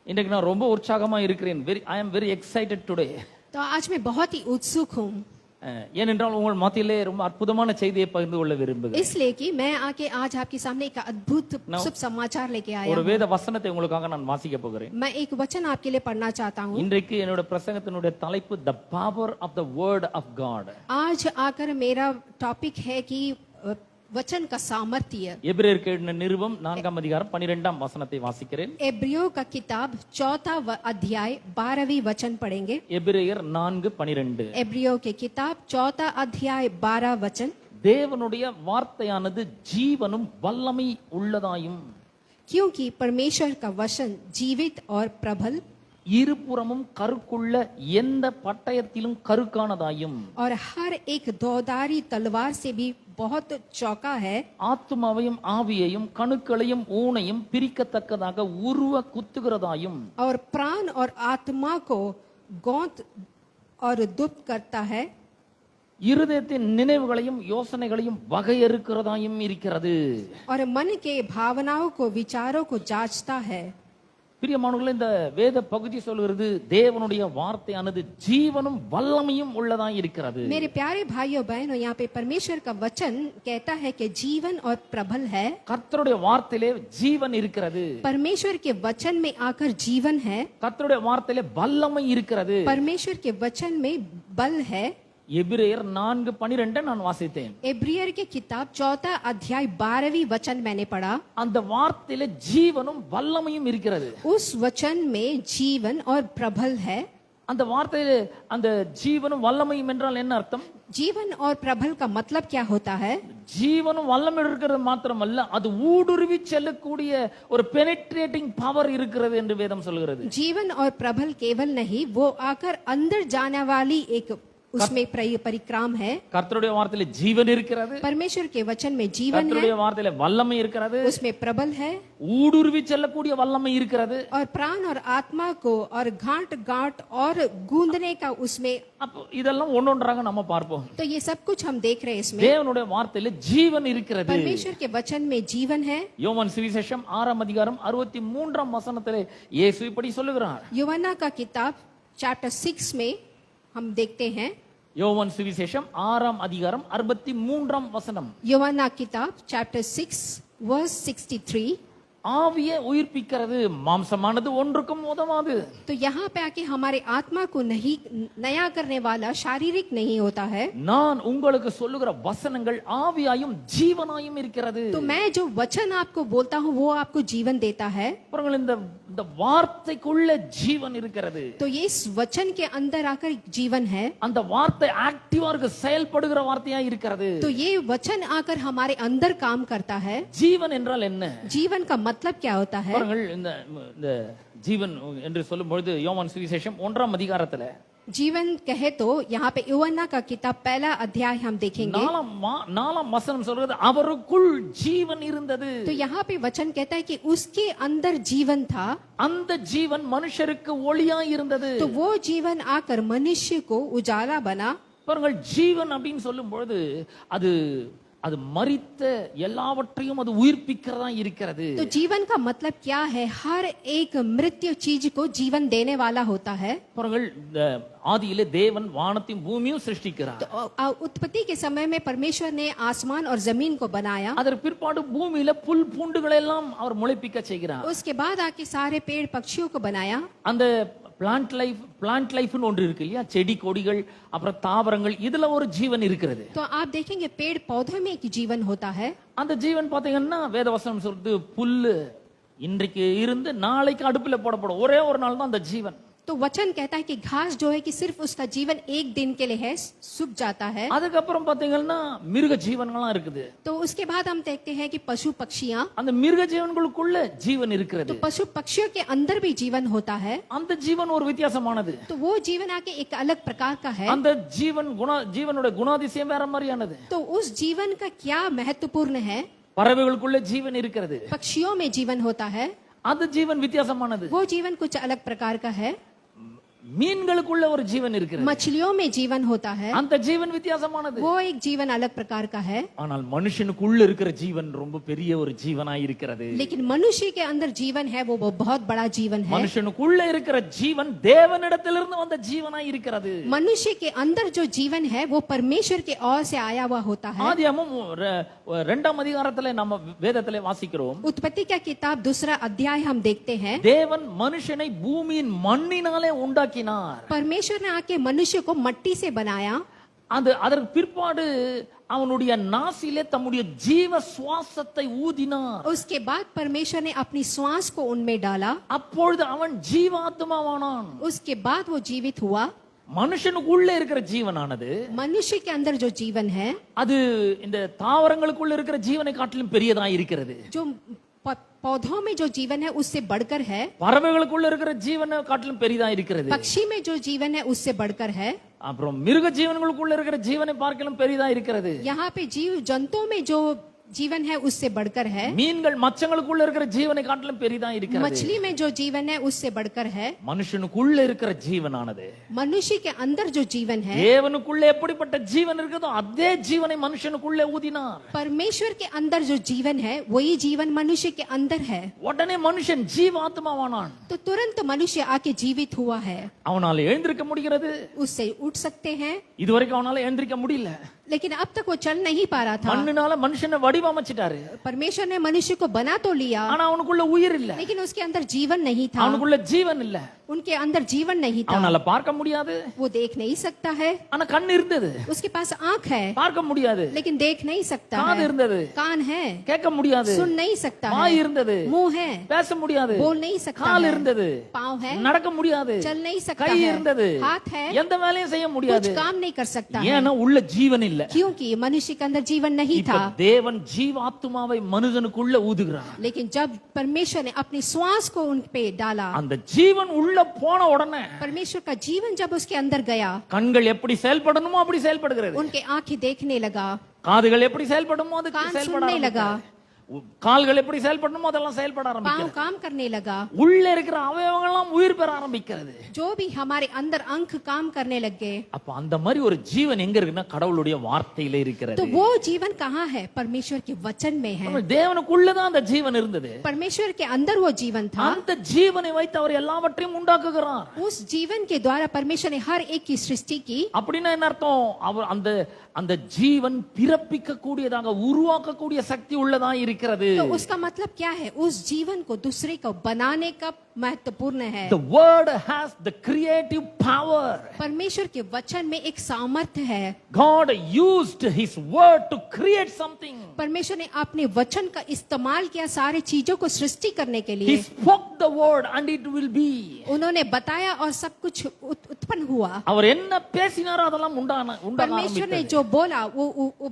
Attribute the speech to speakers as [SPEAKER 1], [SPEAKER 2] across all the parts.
[SPEAKER 1] இன்றைக்கு நான் ரொம்ப உற்சாகமா இருக்கிறேன். I am very excited today.
[SPEAKER 2] तो आज मैं बहुत ही उत्सुक हूँ
[SPEAKER 1] ஏனென்றால் உங்கள் மத்தியிலே ரொம்ப அற்புதமான செய்தியை பகிர்ந்து கொள்ள விரும்புகிறேன்.
[SPEAKER 2] इसलिए कि मैं आके आज आपके सामने एक अद्भुत शुभ समाचार लेके आया
[SPEAKER 1] ஒரு
[SPEAKER 2] हूँ।
[SPEAKER 1] வேத வசனத்தை உங்களுக்காக நான் வாசிக்க போகிறேன்.
[SPEAKER 2] मैं एक वचन आपके लिए पढ़ना चाहता हूँ।
[SPEAKER 1] இன்றைக்கு என்னோட பிரசங்கத்தினுடைய தலைப்பு the power of the word of God.
[SPEAKER 2] आज आकर मेरा टॉपिक है कि वचन का सामर्थ्य।
[SPEAKER 1] எபிரேயருக்கு எழுதின நிருபம் 4ஆம் அதிகாரம் 12ஆம் வசனத்தை வாசிக்கிறேன்.
[SPEAKER 2] एब्रियो का किताब 4 अध्याय 12वीं वचन पढ़ेंगे।
[SPEAKER 1] எபிரேயர் 4:12.
[SPEAKER 2] एब्रियो के किताब 4 अध्याय 12 वचन।
[SPEAKER 1] தேவனுடைய வார்த்தையானது ஜீவனும் வல்லமை உள்ளதாயும்
[SPEAKER 2] क्योंकि परमेश्वर का वचन जीवित और प्रबल
[SPEAKER 1] இருபுறமும் கருக்குள்ள எந்த பட்டயத்திலும் கருக்கானதாயும்
[SPEAKER 2] और हर एक दोधारी तलवार से भी बहुत चौका है
[SPEAKER 1] ஆத்துமாவையும் ஆவியையும் கணுக்களையும் ஊனையும் பிரிக்கத்தக்கதாக உருவ குத்துகிறதாயும்
[SPEAKER 2] और प्राण और आत्मा को गौंत और दुप्त करता है
[SPEAKER 1] இருதயத்தின் நினைவுகளையும் யோசனைகளையும் வகையறுக்கிறதாயும் இருக்கிறது.
[SPEAKER 2] और मन के भावनाओं को विचारों को जांचता है।
[SPEAKER 1] பிரியமானவர்களே, இந்த வேத பகுதி சொல்கிறது தேவனுடைய வார்த்தையானது ஜீவனும் வல்லமையும் உள்ளதாய் இருக்கிறது.
[SPEAKER 2] मेरे प्यारे भाइयों बहनों, यहाँ पे परमेश्वर का वचन कहता है कि जीवन और प्रबल है।
[SPEAKER 1] கர்த்தருடைய வார்த்தையிலே ஜீவன் இருக்கிறது.
[SPEAKER 2] परमेश्वर के वचन में आकर जीवन है।
[SPEAKER 1] கர்த்தருடைய வார்த்தையிலே வல்லமை இருக்கிறது.
[SPEAKER 2] परमेश्वर के वचन में बल है।
[SPEAKER 1] எபிரேயர் 4:12 நான் வாசித்தேன்.
[SPEAKER 2] एब्रियर की किताब 4 अध्याय 12वीं वचन मैंने पढ़ा।
[SPEAKER 1] அந்த வார்த்தையிலே ஜீவனும் வல்லமையும் இருக்கிறது.
[SPEAKER 2] उस वचन में जीवन और प्रबल है।
[SPEAKER 1] அந்த வார்த்தையிலே அந்த ஜீவனும் வல்லமையும் என்றால் என்ன அர்த்தம்?
[SPEAKER 2] जीवन और प्रबल का मतलब क्या होता है?
[SPEAKER 1] ஜீவனும் வல்லமை இருக்கிறது மாத்திரமல்ல, அது ஊடுருவி செல்லக்கூடிய ஒரு பெனிட்ரேட்டிங் பவர் இருக்கிறது என்று வேதம் சொல்கிறது.
[SPEAKER 2] जीवन और प्रबल केवल नहीं, वो आकर अंदर जाने वाली एक उसमें परिक्राम है।
[SPEAKER 1] கர்த்தருடைய வார்த்தையிலே ஜீவன் இருக்கிறது.
[SPEAKER 2] परमेश्वर के वचन में जीवन है।
[SPEAKER 1] கர்த்தருடைய வார்த்தையிலே வல்லமை இருக்கிறது.
[SPEAKER 2] उसमें प्रबल है।
[SPEAKER 1] ஊடுருவி செல்லக்கூடிய வல்லமை இருக்கிறது.
[SPEAKER 2] और प्राण और आत्मा को और गांठ गांठ और गूंदने का उसमें।
[SPEAKER 1] அப்ப இதெல்லாம் ஒன்னொன்றாக நம்ம பார்ப்போம்.
[SPEAKER 2] तो ये सब कुछ हम देख रहे हैं इसमें।
[SPEAKER 1] தேவனுடைய வார்த்தையிலே ஜீவன் இருக்கிறது.
[SPEAKER 2] परमेश्वर के वचन में जीवन है।
[SPEAKER 1] யோவான் சுவிசேஷம் 6ஆம் அதிகாரம் 63ஆம் வசனத்திலே இயேசு இப்படி சொல்லுகிறார்.
[SPEAKER 2] यूहन्ना का किताब चैप्टर 6 में हम देखते हैं।
[SPEAKER 1] யோவான் சுவிசேஷம் 6ஆம் அதிகாரம் 63ஆம் வசனம்.
[SPEAKER 2] यूहन्ना किताब चैप्टर 6 वर्स 63।
[SPEAKER 1] ஆவியை உயிர்ப்பிக்கிறது, மாம்சமானது ஒன்றுக்கும் உதவாது.
[SPEAKER 2] तो यहाँ पे आके हमारे आत्मा को नहीं नया करने वाला शारीरिक नहीं होता है।
[SPEAKER 1] நான் உங்களுக்கு சொல்லுகிற வசனங்கள் ஆவியாயும் ஜீவனாயும் இருக்கிறது.
[SPEAKER 2] तो मैं जो वचन आपको बोलता हूँ वो आपको जीवन देता है।
[SPEAKER 1] பாருங்கள், இந்த வார்த்தைக்குள்ள ஜீவன் இருக்கிறது.
[SPEAKER 2] तो ये इस वचन के अंदर आकर जीवन है।
[SPEAKER 1] அந்த வார்த்தை ஆக்டிவா இருக்கு, செயல்படுகிற வார்த்தையா இருக்கிறது.
[SPEAKER 2] तो ये वचन आकर हमारे अंदर काम करता है।
[SPEAKER 1] ஜீவன் என்றால் என்ன?
[SPEAKER 2] जीवन का मतलब क्या होता है?
[SPEAKER 1] பாருங்கள், இந்த ஜீவன் என்று சொல்லும் பொழுது யோவான் சுவிசேஷம் 1ஆம் அதிகாரத்துல
[SPEAKER 2] जीवन कहे तो यहाँ पे यूहन्ना का किताब 1 अध्याय हम देखेंगे।
[SPEAKER 1] 4ஆம் வசனம் சொல்றது அவருக்குள் ஜீவன் இருந்தது.
[SPEAKER 2] तो यहाँ पे वचन कहता है कि उसके अंदर जीवन था।
[SPEAKER 1] அந்த ஜீவன் மனுஷருக்கு ஒளியா இருந்தது.
[SPEAKER 2] तो वो जीवन आकर मनुष्य को उजाला बना।
[SPEAKER 1] பாருங்கள், ஜீவன் அப்படின்னு சொல்லும் பொழுது அது மரித்த எல்லாவற்றையும் அது உயிர்ப்பிக்கிறதா இருக்கிறது.
[SPEAKER 2] तो जीवन का मतलब क्या है? हर एक मृत्यु चीज को जीवन देने वाला होता है।
[SPEAKER 1] பாருங்கள், ஆதியிலே தேவன் வானத்தையும் பூமியும் சிருஷ்டிக்கிறார்.
[SPEAKER 2] तो उत्पत्ति के समय में परमेश्वर ने आसमान और जमीन को बनाया।
[SPEAKER 1] அதற்கு பிற்பாடு பூமியில புல் பூண்டுகளை எல்லாம் அவர் முளைப்பிக்க செய்கிறார்.
[SPEAKER 2] उसके बाद आके सारे पेड़ पक्षियों को बनाया।
[SPEAKER 1] அந்த பிளான்ட் லைஃப்னு ஒன்று இருக்கு இல்லையா? செடி கொடிகள் அப்புறம் தாவரங்கள், இதுல ஒரு ஜீவன் இருக்கிறது.
[SPEAKER 2] तो आप देखेंगे पेड़ पौधों में एक जीवन होता है।
[SPEAKER 1] அந்த ஜீவன் பாத்தீங்கன்னா வேதவசனம் சொல்றது புல்லு இன்றைக்கு இருந்து நாளைக்கு அடுப்புல போடப்படும், ஒரே ஒரு நாள் தான் அந்த ஜீவன்.
[SPEAKER 2] तो वचन कहता है कि घास जो है कि सिर्फ उसका जीवन एक दिन के लिए है, सूख जाता है।
[SPEAKER 1] அதுக்கப்புறம் பாத்தீங்கன்னா மிருக ஜீவன்கள்லாம் இருக்குது.
[SPEAKER 2] तो उसके बाद हम देखते हैं कि पशु पक्षियां।
[SPEAKER 1] அந்த மிருக ஜீவன்களுக்குள்ள ஜீவன் இருக்கிறது.
[SPEAKER 2] तो पशु पक्षियों के अंदर भी जीवन होता है।
[SPEAKER 1] அந்த ஜீவன் ஒரு வித்தியாசமானது.
[SPEAKER 2] तो वो जीवन आके एक अलग प्रकार का है।
[SPEAKER 1] அந்த ஜீவனோட குணாதிசயம் வேற மாதிரியானது.
[SPEAKER 2] तो उस जीवन का क्या महत्वपूर्ण है?
[SPEAKER 1] பறவைகளுக்குள்ள ஜீவன் இருக்கிறது.
[SPEAKER 2] पक्षियों में जीवन होता है।
[SPEAKER 1] அந்த ஜீவன் வித்தியாசமானது.
[SPEAKER 2] वो जीवन कुछ अलग प्रकार का है।
[SPEAKER 1] மீன்களுக்குள்ள ஒரு ஜீவன் இருக்கிறது.
[SPEAKER 2] मछलियों में जीवन होता है,
[SPEAKER 1] அந்த ஜீவன் வித்தியாசமான
[SPEAKER 2] वो एक जीवन अलग प्रकार का है।
[SPEAKER 1] ஆனால் மனுஷனுக்குள்ள இருக்கிற ஜீவன் ரொம்ப பெரிய ஒரு ஜீவனாய் இருக்கிறது.
[SPEAKER 2] लेकिन मनुष्य के अंदर जीवन है, वो बहुत बड़ा जीवन है।
[SPEAKER 1] மனுஷனுக்குள்ள இருக்கிற ஜீவன் தேவனிடத்திலிருந்து வந்த ஜீவனாய் இருக்கிறது.
[SPEAKER 2] मनुष्य के अंदर जो जीवन है वो परमेश्वर के ओर से आया हुआ होता है।
[SPEAKER 1] ஆதியாகமம் 2ஆம் அதிகாரத்திலே நம்ம வேதத்திலே வாசிக்கிறோம்.
[SPEAKER 2] उत्पत्ति का किताब 2 अध्याय हम देखते हैं।
[SPEAKER 1] தேவன் மனுஷனை பூமியின் மண்ணினாலே உண்டாக்கினார்.
[SPEAKER 2] परमेश्वर ने आके मनुष्य को मट्टी से बनाया।
[SPEAKER 1] அதற்கு பிற்பாடு அவனுடைய நாசிலே தம்முடைய ஜீவ சுவாசத்தை ஊதினார்.
[SPEAKER 2] उसके बाद परमेश्वर ने अपनी श्वास को उनमें डाला।
[SPEAKER 1] அப்பொழுது அவன் ஜீவாத்மாவானான்.
[SPEAKER 2] उसके बाद वो जीवित हुआ।
[SPEAKER 1] மனுஷனுக்குள்ள இருக்கிற ஜீவனானது,
[SPEAKER 2] मनुष्य के अंदर जो जीवन है,
[SPEAKER 1] அது இந்த தாவரங்களுக்குள்ள இருக்கிற ஜீவனை காட்டிலும் பெரியதா இருக்கிறது.
[SPEAKER 2] जो पौधों में जो जीवन है उससे बढ़कर है।
[SPEAKER 1] பறவைகளுக்குள்ள இருக்கிற ஜீவனை காட்டிலும் பெரியதா இருக்கிறது.
[SPEAKER 2] पक्षी में जो जीवन है उससे बढ़कर है।
[SPEAKER 1] அப்புறம் மிருக ஜீவன்களுக்குள்ள இருக்கிற ஜீவனை பார்க்கலும் பெரியதா இருக்கிறது.
[SPEAKER 2] यहाँ पे जीव जंतुओं में जो जीवन है उससे बढ़कर है।
[SPEAKER 1] மீன்கள் மச்சங்களுக்குள்ள இருக்கிற ஜீவனை காட்டிலும் பெரியதா இருக்கிறது.
[SPEAKER 2] मछली में जो जीवन है उससे बढ़कर है।
[SPEAKER 1] மனுஷனுக்குள்ள இருக்கிற ஜீவனானது,
[SPEAKER 2] मनुष्य के अंदर जो जीवन है,
[SPEAKER 1] தேவனுக்குள்ள எப்படிப்பட்ட ஜீவன் இருக்குதோ அதே ஜீவனை மனுஷனுக்குள்ள ஊதினார்.
[SPEAKER 2] परमेश्वर के अंदर जो जीवन है वही जीवन मनुष्य के अंदर है।
[SPEAKER 1] உடனே மனுஷன் ஜீவாத்மாவானான்.
[SPEAKER 2] तो तुरंत मनुष्य आके जीवित हुआ है।
[SPEAKER 1] அவனால எழுந்திருக்க முடிகிறது.
[SPEAKER 2] उससे उठ सकते हैं,
[SPEAKER 1] இதுவரைக்கும் அவனால எழுந்திருக்க முடியல.
[SPEAKER 2] लेकिन अब तक वो चल नहीं पा रहा था।
[SPEAKER 1] மண்ணுனால மனுஷனை வடிவமைச்சிட்டாரு.
[SPEAKER 2] परमेश्वर ने मनुष्य को बना तो लिया,
[SPEAKER 1] ஆனா அவனுக்குள்ள உயிர் இல்ல.
[SPEAKER 2] लेकिन उसके अंदर जीवन नहीं था।
[SPEAKER 1] அவனுக்குள்ள ஜீவன் இல்ல.
[SPEAKER 2] उनके अंदर जीवन नहीं था।
[SPEAKER 1] அவனால பார்க்க முடியாது.
[SPEAKER 2] वो देख नहीं सकता है।
[SPEAKER 1] ஆனா கண் இருந்தது.
[SPEAKER 2] उसके पास आंख है,
[SPEAKER 1] பார்க்க முடியாது.
[SPEAKER 2] लेकिन देख नहीं सकता
[SPEAKER 1] காது
[SPEAKER 2] है।
[SPEAKER 1] இருந்தது.
[SPEAKER 2] कान है,
[SPEAKER 1] கேட்க முடியாது.
[SPEAKER 2] सुन नहीं सकता
[SPEAKER 1] வாய்
[SPEAKER 2] है।
[SPEAKER 1] இருந்தது.
[SPEAKER 2] मुंह है,
[SPEAKER 1] பேச முடியாது.
[SPEAKER 2] बोल नहीं सकता
[SPEAKER 1] கால்
[SPEAKER 2] है।
[SPEAKER 1] இருந்தது.
[SPEAKER 2] पाँव है,
[SPEAKER 1] நடக்க முடியாது.
[SPEAKER 2] चल नहीं सकता
[SPEAKER 1] கை
[SPEAKER 2] है।
[SPEAKER 1] இருந்தது.
[SPEAKER 2] हाथ है,
[SPEAKER 1] எந்த வேலையும் செய்ய
[SPEAKER 2] कुछ
[SPEAKER 1] முடியாது.
[SPEAKER 2] काम नहीं कर सकता है,
[SPEAKER 1] ஏன்னா உள்ள ஜீவன் இல்ல.
[SPEAKER 2] क्योंकि मनुष्य के अंदर जीवन नहीं
[SPEAKER 1] இப்ப
[SPEAKER 2] था।
[SPEAKER 1] தேவன் ஜீவாத்மாவை மனுஷனுக்குள்ள ஊதுகிறார்.
[SPEAKER 2] लेकिन जब परमेश्वर ने अपनी श्वास को उन पे डाला,
[SPEAKER 1] அந்த ஜீவன் உள்ள போன உடனே
[SPEAKER 2] परमेश्वर का जीवन जब उसके अंदर गया,
[SPEAKER 1] கண்கள் எப்படி செயல்படணுமோ அப்படி செயல்படுகிறது.
[SPEAKER 2] उनके आंखें देखने लगा,
[SPEAKER 1] காதுகள் எப்படி செயல்படணுமோ அது
[SPEAKER 2] कान
[SPEAKER 1] செயல்பட
[SPEAKER 2] सुनने लगा,
[SPEAKER 1] ஆரம்பிக்கிறது. கால்கள் எப்படி செயல்படணுமோ அதெல்லாம் செயல்பட
[SPEAKER 2] पाँव
[SPEAKER 1] ஆரம்பிக்கிறது.
[SPEAKER 2] काम करने लगा,
[SPEAKER 1] உள்ள இருக்கிற அவயவங்கள் எல்லாம் உயிர் பெற ஆரம்பிக்கிறது.
[SPEAKER 2] जो भी हमारे अंदर अंग काम करने लग गए।
[SPEAKER 1] அப்ப அந்த மாதிரி ஒரு ஜீவன் எங்க இருக்குன்னா கடவுளுடைய வார்த்தையில இருக்கிறது.
[SPEAKER 2] तो वो जीवन कहाँ है? परमेश्वर के वचन में है।
[SPEAKER 1] நம்ம தேவனுக்குள்ளதான் அந்த ஜீவன் இருந்தது.
[SPEAKER 2] परमेश्वर के अंदर वो जीवन था।
[SPEAKER 1] அந்த ஜீவனை வைத்து அவர் எல்லாவற்றையும் உண்டாக்குகிறார்.
[SPEAKER 2] उस जीवन के द्वारा परमेश्वर ने हर एक की सृष्टि की।
[SPEAKER 1] அப்படின்னா என்ன அர்த்தம்? அவர் அந்த அந்த ஜீவன் பிறப்பிக்க கூடியதாக உருவாக்கக்கூடிய சக்தி உள்ளதா இருக்கிறது.
[SPEAKER 2] तो उसका मतलब क्या है? उस जीवन को दूसरे को बनाने का महत्वपूर्ण है।
[SPEAKER 1] The word has the creative power.
[SPEAKER 2] परमेश्वर के वचन में एक सामर्थ्य है।
[SPEAKER 1] God used his word to create something.
[SPEAKER 2] परमेश्वर ने अपने वचन का इस्तेमाल किया सारी चीजों को सृष्टि करने के
[SPEAKER 1] He
[SPEAKER 2] लिए।
[SPEAKER 1] spoke the word and it will be.
[SPEAKER 2] उन्होंने बताया और सब कुछ उत्पन्न हुआ।
[SPEAKER 1] அவர் என்ன பேசினாரோ அதெல்லாம் உண்டாக
[SPEAKER 2] परमेश्वर ने
[SPEAKER 1] ஆரம்பித்தது.
[SPEAKER 2] जो बोला वो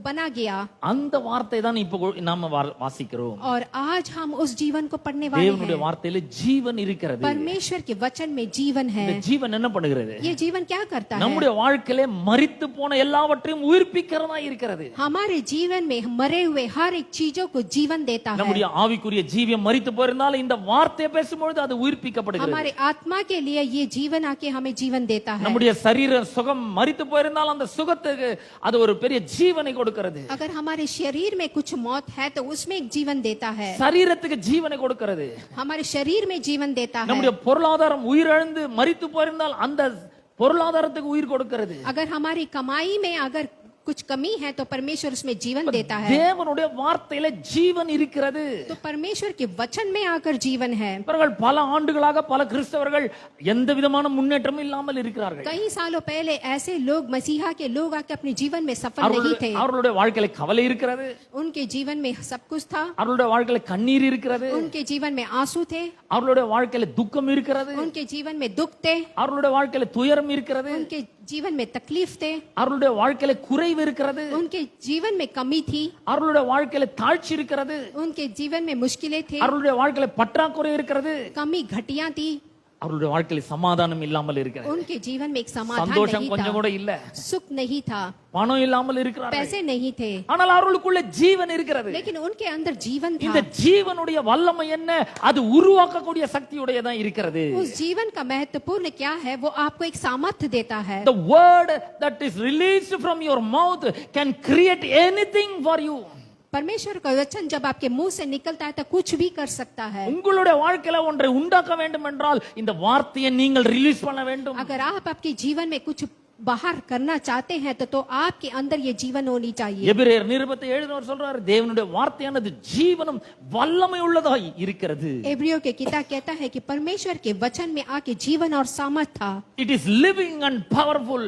[SPEAKER 2] बना गया।
[SPEAKER 1] அந்த வார்த்தை தான் இப்போ நாம வாசிக்கிறோம்.
[SPEAKER 2] और आज हम उस जीवन को पढ़ने वाले
[SPEAKER 1] தேவனுடைய
[SPEAKER 2] हैं।
[SPEAKER 1] வார்த்தையில ஜீவன் இருக்கிறது.
[SPEAKER 2] परमेश्वर के वचन में जीवन है।
[SPEAKER 1] இந்த ஜீவன் என்ன பண்ணுகிறது?
[SPEAKER 2] ये जीवन क्या करता है?
[SPEAKER 1] நம்முடைய வாழ்க்கையிலே மரித்து போன எல்லாவற்றையும் உயிர்ப்பிக்கிறதா இருக்கிறது.
[SPEAKER 2] हमारे जीवन में मरे हुए हर एक चीजों को जीवन देता है।
[SPEAKER 1] நம்முடைய ஆவிக்குரிய ஜீவியம் மரித்து போயிருந்தாலும் இந்த வார்த்தையை பேசும்பொழுது அது உயிர்ப்பிக்கப்படுகிறது.
[SPEAKER 2] हमारे आत्मा के लिए ये जीवन आके हमें जीवन देता है।
[SPEAKER 1] நம்முடைய சரீர சுகம் மரித்து போயிருந்தாலும் அந்த சுகத்துக்கு அது ஒரு பெரிய ஜீவனை கொடுக்கிறது.
[SPEAKER 2] अगर हमारे शरीर में कुछ मौत है तो उसमें एक जीवन देता है।
[SPEAKER 1] சரீரத்துக்கு ஜீவனை கொடுக்கிறது.
[SPEAKER 2] हमारे शरीर में जीवन देता है।
[SPEAKER 1] நம்முடைய பொருளாதாரம் உயிரிழந்து மரித்து போயிருந்தால் அந்த பொருளாதாரத்துக்கு உயிர் கொடுக்கிறது.
[SPEAKER 2] अगर हमारी कमाई में अगर कुछ कमी है तो परमेश्वर उसमें जीवन देता है।
[SPEAKER 1] தேவனுடைய வார்த்தையில ஜீவன் இருக்கிறது.
[SPEAKER 2] तो परमेश्वर के वचन में आकर जीवन है।
[SPEAKER 1] இவர்கள் பல ஆண்டுகளாக பல கிறிஸ்தவர்கள் எந்த விதமான முன்னேற்றமும் இல்லாமல் இருக்கிறார்கள்.
[SPEAKER 2] कई सालों पहले ऐसे लोग मसीहा के लोग आके अपने जीवन में सफल नहीं थे।
[SPEAKER 1] அவர்களுடைய வாழ்க்கையில கவலை இருக்கிறது.
[SPEAKER 2] उनके जीवन में सब कुछ था।
[SPEAKER 1] அவர்களுடைய வாழ்க்கையில கண்ணீர் இருக்கிறது.
[SPEAKER 2] उनके जीवन में आंसू थे।
[SPEAKER 1] அவர்களுடைய வாழ்க்கையில துக்கம் இருக்கிறது.
[SPEAKER 2] उनके जीवन में दुख थे।
[SPEAKER 1] அவர்களுடைய வாழ்க்கையில துயரம் இருக்கிறது.
[SPEAKER 2] उनके जीवन में तकलीफ थे।
[SPEAKER 1] அவர்களுடைய வாழ்க்கையில குறைவு இருக்கிறது.
[SPEAKER 2] उनके जीवन में कमी थी।
[SPEAKER 1] அவர்களுடைய வாழ்க்கையில தாழ்ச்சி இருக்கிறது.
[SPEAKER 2] उनके जीवन में मुश्किलें थी।
[SPEAKER 1] அவர்களுடைய வாழ்க்கையில பற்றாக்குறை இருக்கிறது.
[SPEAKER 2] कमी घटिया थी।
[SPEAKER 1] அவர்களுடைய வாழ்க்கையில் சமாதானம் இல்லாமல் இருக்கிறது,
[SPEAKER 2] उनके जीवन में एक समाधान
[SPEAKER 1] சந்தோஷம்
[SPEAKER 2] नहीं
[SPEAKER 1] கொஞ்சம்
[SPEAKER 2] था,
[SPEAKER 1] கூட இல்ல,
[SPEAKER 2] सुख नहीं था,
[SPEAKER 1] பணம் இல்லாமல் இருக்கிறார்கள்.
[SPEAKER 2] पैसे नहीं थे,
[SPEAKER 1] ஆனால் அவர்களுக்குள்ள ஜீவன் இருக்கிறது.
[SPEAKER 2] लेकिन उनके अंदर जीवन
[SPEAKER 1] இந்த
[SPEAKER 2] था।
[SPEAKER 1] ஜீவனுடைய வல்லமை என்ன? அது உருவாக்கக்கூடிய சக்தியுடையதா இருக்கிறது.
[SPEAKER 2] उस जीवन का महत्वपूर्ण क्या है? वो आपको एक सामर्थ्य देता है।
[SPEAKER 1] The word that is released from your mouth can create anything for you.
[SPEAKER 2] परमेश्वर का वचन जब आपके मुंह से निकलता है तो कुछ भी कर सकता है।
[SPEAKER 1] உங்களுடைய வாழ்க்கையில ஒன்றை உண்டாக்க வேண்டும் என்றால் இந்த வார்த்தையை நீங்கள் ரிலீஸ் பண்ண வேண்டும்.
[SPEAKER 2] अगर आप आपके जीवन में कुछ बाहर करना चाहते हैं तो आपके अंदर ये जीवन होनी चाहिए।
[SPEAKER 1] எபிரேயர் நிருபத்தை எழுதினவர் சொல்றாரு, தேவனுடைய வார்த்தையானது ஜீவனும் வல்லமை உள்ளதாய் இருக்கிறது.
[SPEAKER 2] एब्रियो के किताब कहता है कि परमेश्वर के वचन में आके जीवन और सामर्थ था।
[SPEAKER 1] It is living and powerful.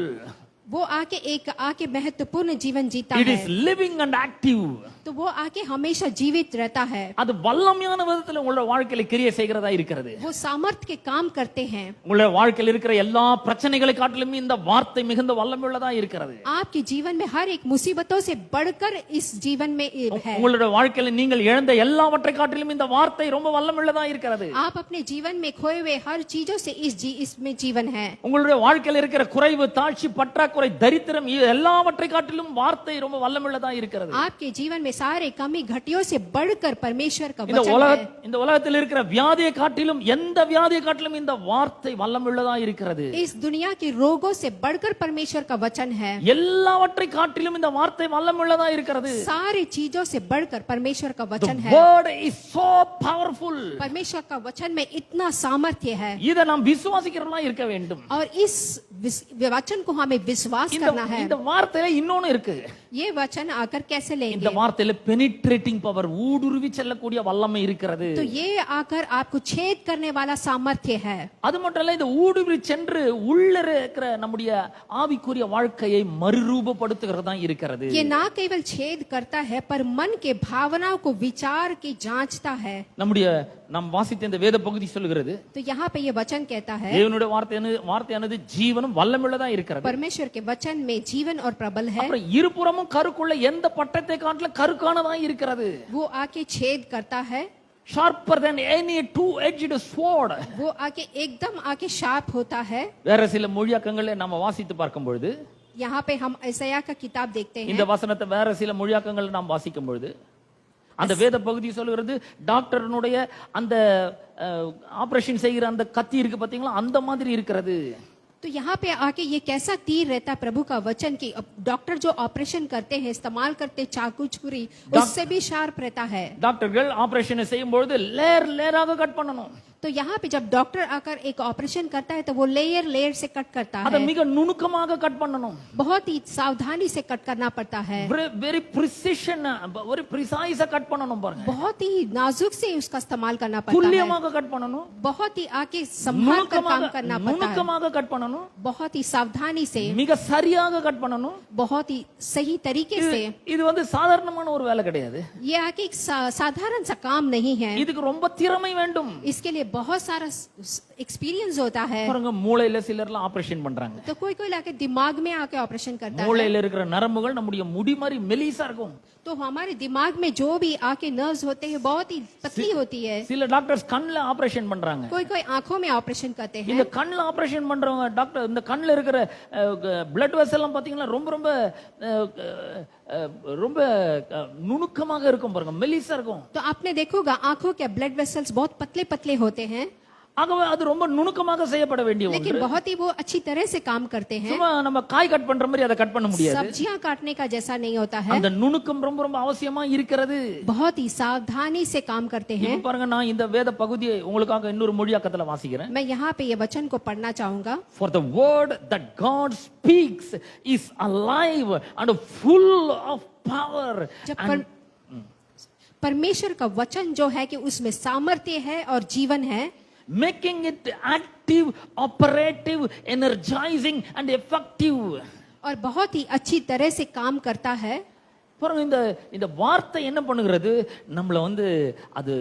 [SPEAKER 2] वो आके महत्वपूर्ण जीवन जीता
[SPEAKER 1] It
[SPEAKER 2] है।
[SPEAKER 1] is living and active.
[SPEAKER 2] तो वो आके हमेशा जीवित रहता है।
[SPEAKER 1] அது வல்லமையான விதத்தில் உங்களுடைய வாழ்க்கையில கிரியை செய்கிறதா இருக்கிறது.
[SPEAKER 2] वो सामर्थ के काम करते हैं।
[SPEAKER 1] உங்களுடைய வாழ்க்கையில் இருக்கிற எல்லா பிரச்சனைகளை காட்டிலும் இந்த வார்த்தை மிகுந்த வல்லமை உள்ளதா இருக்கிறது.
[SPEAKER 2] आपके जीवन में हर एक मुसीबतों से बढ़कर इस जीवन में है।
[SPEAKER 1] உங்களுடைய வாழ்க்கையில நீங்கள் இழந்த எல்லாவற்றை காட்டிலும் இந்த வார்த்தை ரொம்ப வல்லமை உள்ளதா இருக்கிறது.
[SPEAKER 2] आप अपने जीवन में खोए हुए हर चीजों से इसमें जीवन है।
[SPEAKER 1] உங்களுடைய வாழ்க்கையில் இருக்கிற குறைவு, தாழ்ச்சி, பற்றாக்குறை, தரித்திரம் எல்லாவற்றை காட்டிலும் வார்த்தை ரொம்ப வல்லமை உள்ளதா இருக்கிறது.
[SPEAKER 2] आपके जीवन में सारे कमी घटियों से बढ़कर परमेश्वर का
[SPEAKER 1] இந்த
[SPEAKER 2] वचन है।
[SPEAKER 1] இந்த உலகத்தில் இருக்கிற வியாதியை காட்டிலும், எந்த வியாதியை காட்டிலும் இந்த வார்த்தை வல்லமை உள்ளதா இருக்கிறது.
[SPEAKER 2] इस दुनिया के रोगों से बढ़कर परमेश्वर का वचन है।
[SPEAKER 1] எல்லாவற்றை காட்டிலும் இந்த வார்த்தை வல்லமை உள்ளதா இருக்கிறது.
[SPEAKER 2] सारी चीजों से बढ़कर परमेश्वर का वचन
[SPEAKER 1] The
[SPEAKER 2] है।
[SPEAKER 1] word is so powerful.
[SPEAKER 2] परमेश्वर का वचन में इतना सामर्थ्य है
[SPEAKER 1] இதை நாம் விசுவாசிக்கிறவங்களா இருக்க வேண்டும்.
[SPEAKER 2] और इस वचन को हमें विश्वास करना है।
[SPEAKER 1] இந்த வார்த்தையில இன்னொன்னு இருக்கு.
[SPEAKER 2] ये वचन आकर कैसे
[SPEAKER 1] இந்த
[SPEAKER 2] लेंगे?
[SPEAKER 1] வார்த்தையில பெனிட்ரேட்டிங் பவர், ஊடுருவி செல்லக்கூடிய வல்லமை இருக்கிறது.
[SPEAKER 2] तो ये आकर आपको छेद करने वाला सामर्थ्य है।
[SPEAKER 1] அது மட்டும் இல்ல, இந்த ஊடுருவி சென்று உள்ள இருக்கிற நம்முடைய ஆவிக்குரிய வாழ்க்கையை மறுரூபப்படுத்துகிறதா இருக்கிறது.
[SPEAKER 2] ये ना केवल छेद करता है पर मन के भावनाओं को विचार की जांचता है।
[SPEAKER 1] நம்முடைய நாம் வாசித்த இந்த வேத பகுதி சொல்கிறது,
[SPEAKER 2] तो यहाँ पे ये वचन कहता है
[SPEAKER 1] தேவனுடைய வார்த்தையானது ஜீவனும் வல்லமையுள்ளதா இருக்கிறது.
[SPEAKER 2] परमेश्वर के वचन में जीवन और प्रबल है।
[SPEAKER 1] அப்புறம் இருபுறமும் கருக்குள்ள எந்த பட்டத்தை காட்டிலும் கருக்கானதா இருக்கிறது.
[SPEAKER 2] वो आके छेद करता है।
[SPEAKER 1] sharper than any two-edged sword.
[SPEAKER 2] वो आके एकदम आके शार्प होता है।
[SPEAKER 1] வேற சில மொழியாக்கங்களை நாம வாசித்து பார்க்கும் பொழுது,
[SPEAKER 2] यहाँ पे हम ऐसाया का किताब देखते
[SPEAKER 1] இந்த
[SPEAKER 2] हैं।
[SPEAKER 1] வசனத்தை வேற சில மொழியாக்கங்களை நாம் வாசிக்கும் பொழுது, அந்த வேத பகுதி சொல்கிறது, டாக்டர்னுடைய அந்த ஆபரேஷன் செய்கிற அந்த கத்தி இருக்கு பாத்தீங்களா, அந்த மாதிரி இருக்கிறது.
[SPEAKER 2] तो यहाँ पे आके ये कैसा तीर रहता है प्रभु का वचन की डॉक्टर जो ऑपरेशन करते हैं, इस्तेमाल करते चाकू छुरी, उससे भी शार्प रहता है।
[SPEAKER 1] டாக்டர்கள் ஆபரேஷன் செய்யும் பொழுது லேயர் லேயராக கட் பண்ணணும்.
[SPEAKER 2] तो यहाँ पे जब डॉक्टर आकर एक ऑपरेशन करता है तो वो लेयर लेयर से कट करता
[SPEAKER 1] அதை
[SPEAKER 2] है।
[SPEAKER 1] மிக நுணுக்கமாக கட் பண்ணணும்.
[SPEAKER 2] बहुत ही सावधानी से कट करना पड़ता है।
[SPEAKER 1] வெரி प्रिसिशन, வெரி प्रिसाइஸா கட் பண்ணணும் பாருங்க.
[SPEAKER 2] बहुत ही नाजुक से उसका इस्तेमाल करना पड़ता है।
[SPEAKER 1] துல்லியமாக கட் பண்ணணும்.
[SPEAKER 2] बहुत ही आके संभाल कर काम करना पड़ता है।
[SPEAKER 1] நுணுக்கமாக கட் பண்ணணும்.
[SPEAKER 2] बहुत ही सावधानी से,
[SPEAKER 1] மிக சரியாக கட் பண்ணணும்.
[SPEAKER 2] बहुत ही सही तरीके से।
[SPEAKER 1] இது வந்து சாதாரணமான ஒரு வேலை கிடையாது.
[SPEAKER 2] ये आके एक साधारण सा काम नहीं है।
[SPEAKER 1] இதுக்கு ரொம்ப திறமை வேண்டும்.
[SPEAKER 2] इसके लिए बहुत सारा एक्सपीरियंस होता है।
[SPEAKER 1] பாருங்க, மூளையில சிலர்லாம் ஆபரேஷன் பண்றாங்க.
[SPEAKER 2] तो कोई कोई लाके दिमाग में आके ऑपरेशन करता है।
[SPEAKER 1] மூளையில இருக்கிற நரம்புகள் நம்முடைய முடி மாதிரி மெலிசா இருக்கும்.
[SPEAKER 2] तो हमारे दिमाग में जो भी आके नर्व्स होते हैं बहुत ही पतली होती है।
[SPEAKER 1] சில டாக்டர்ஸ் கண்ணுல ஆபரேஷன் பண்றாங்க.
[SPEAKER 2] कोई कोई आंखों में ऑपरेशन करते हैं।
[SPEAKER 1] இந்த கண்ணுல ஆபரேஷன் பண்றவங்க டாக்டர், இந்த கண்ணுல இருக்கிற பிளட் வெசல் எல்லாம் பாத்தீங்கன்னா ரொம்ப ரொம்ப ரொம்ப நுணுக்கமாக இருக்கும் பாருங்க, மெலிசா இருக்கும்.
[SPEAKER 2] तो आपने देखोगा आंखों के ब्लड वेसल्स बहुत पतले पतले होते हैं।
[SPEAKER 1] ஆகவே அது ரொம்ப நுணுக்கமாக செய்யப்பட வேண்டிய
[SPEAKER 2] लेकिन
[SPEAKER 1] ஒன்று.
[SPEAKER 2] बहुत ही वो अच्छी तरह से काम करते हैं।
[SPEAKER 1] சும்மா நம்ம காய் கட் பண்ற மாதிரி அதை கட் பண்ண முடியாது.
[SPEAKER 2] सब्जियां काटने का जैसा नहीं होता है।
[SPEAKER 1] அந்த நுணுக்கம் ரொம்ப ரொம்ப அவசியமா இருக்கிறது.
[SPEAKER 2] बहुत ही सावधानी से काम करते हैं।
[SPEAKER 1] இப்ப பாருங்க, நான் இந்த வேத பகுதியை உங்களுக்காக இன்னொரு மொழியாக்கத்துல வாசிக்கிறேன்.
[SPEAKER 2] मैं यहाँ पे ये वचन को पढ़ना चाहूंगा।
[SPEAKER 1] For the word that God speaks is alive and full of power.
[SPEAKER 2] जब परमेश्वर का वचन जो है कि उसमें सामर्थ्य है और जीवन है,
[SPEAKER 1] making it active, operative, energizing and effective.
[SPEAKER 2] और बहुत ही अच्छी तरह से काम करता है।
[SPEAKER 1] பாருங்க, இந்த வார்த்தை என்ன பண்ணுகிறது, நம்மள வந்து அது